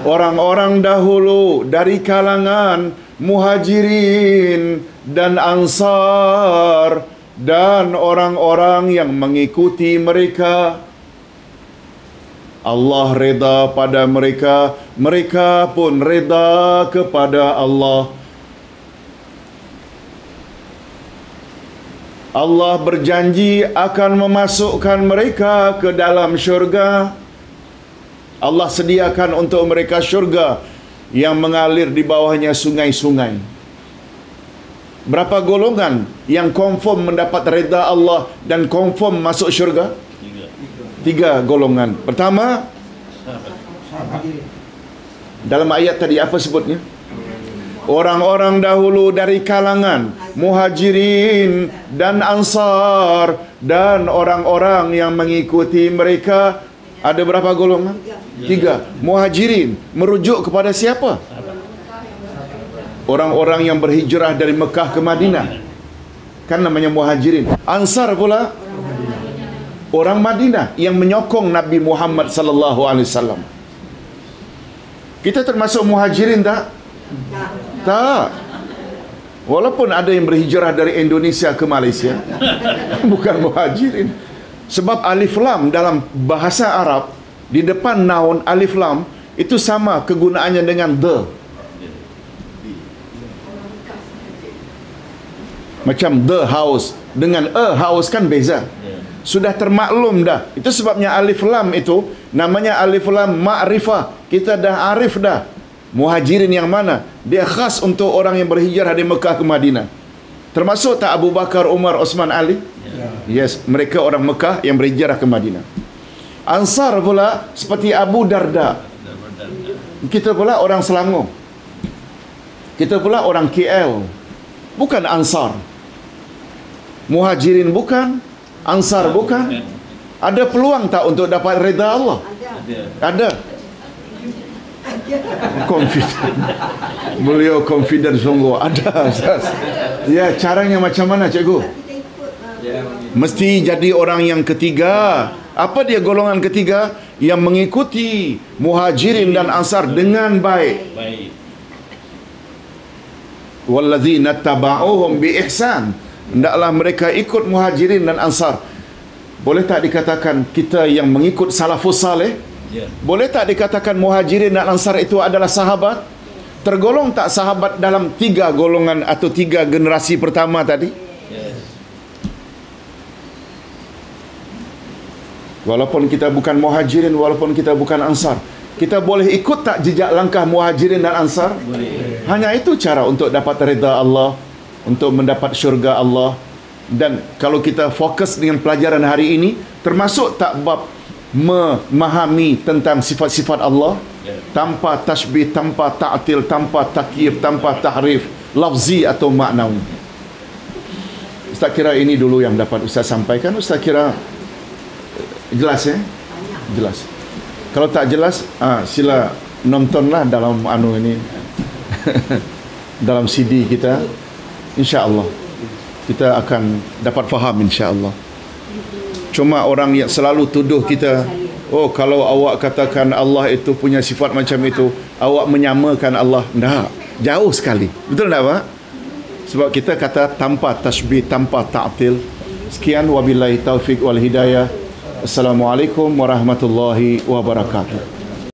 Speaker 1: Orang-orang dahulu dari kalangan muhajirin dan ansar dan orang-orang yang mengikuti mereka, Allah reda pada mereka, mereka pun reda kepada Allah. Allah berjanji akan memasukkan mereka ke dalam syurga. Allah sediakan untuk mereka syurga yang mengalir di bawahnya sungai-sungai. Berapa golongan yang confirm mendapat reda Allah dan confirm masuk syurga? 3 golongan. Pertama, dalam ayat tadi apa sebutnya? Orang-orang dahulu dari kalangan Muhajirin dan Ansar dan orang-orang yang mengikuti mereka. Ada berapa golongan? 3. Muhajirin merujuk kepada siapa? Orang-orang yang berhijrah dari Mekah ke Madinah, kan namanya Muhajirin. Ansar pula orang Madinah yang menyokong Nabi Muhammad sallallahu alaihi wasallam. Kita termasuk Muhajirin tak? Tak. Walaupun ada yang berhijrah dari Indonesia ke Malaysia, bukan Muhajirin. Sebab alif lam dalam bahasa Arab, di depan noun alif lam itu sama kegunaannya dengan the. Macam the house dengan a house kan beza. Sudah termaklum dah. Itu sebabnya alif lam itu namanya alif lam ma'rifah. Kita dah arif dah. Muhajirin yang mana? Dia khas untuk orang yang berhijrah dari Mekah ke Madinah. Termasuk tak Abu Bakar, Umar, Osman, Ali? Yes, mereka orang Mekah yang berhijrah ke Madinah. Ansar pula seperti Abu Darda. Kita pula orang Selangor. Kita pula orang KL. Bukan Ansar. Muhajirin bukan, Ansar bukan. Ada peluang tak untuk dapat redha Allah? Ada. Confident. Beliau confident sungguh. Ada. Ya, caranya macam mana cikgu? Mesti jadi orang yang ketiga. Apa dia golongan ketiga? Yang mengikuti Muhajirin dan Ansar dengan baik. Walladzina taba'uhum bi ihsan. Hendaklah mereka ikut Muhajirin dan Ansar. Boleh tak dikatakan kita yang mengikut salafus saleh? Boleh tak dikatakan Muhajirin dan Ansar itu adalah sahabat? Tergolong tak sahabat dalam 3 golongan atau 3 generasi pertama tadi? Walaupun kita bukan Muhajirin, walaupun kita bukan Ansar, kita boleh ikut tak jejak langkah Muhajirin dan Ansar? Boleh. Hanya itu cara untuk dapat redha Allah, untuk mendapat syurga Allah. Dan kalau kita fokus dengan pelajaran hari ini, termasuk tak bab memahami tentang sifat-sifat Allah tanpa tasbih, tanpa ta'til, tanpa takyif, tanpa tahrif lafzi atau maknawi. Ustaz kira ini dulu yang dapat Ustaz sampaikan. Ustaz kira jelas ya? Jelas. Kalau tak jelas, sila nontonlah dalam ini dalam CD kita. InsyaAllah kita akan dapat faham, insyaAllah. Cuma orang yang selalu tuduh kita, oh kalau awak katakan Allah itu punya sifat macam itu, awak menyamakan Allah. Tak, jauh sekali. Betul tak Pak? Sebab kita kata tanpa tasbih, tanpa ta'til. Sekian, wabillahi taufiq wal hidayah. Assalamualaikum warahmatullahi wabarakatuh.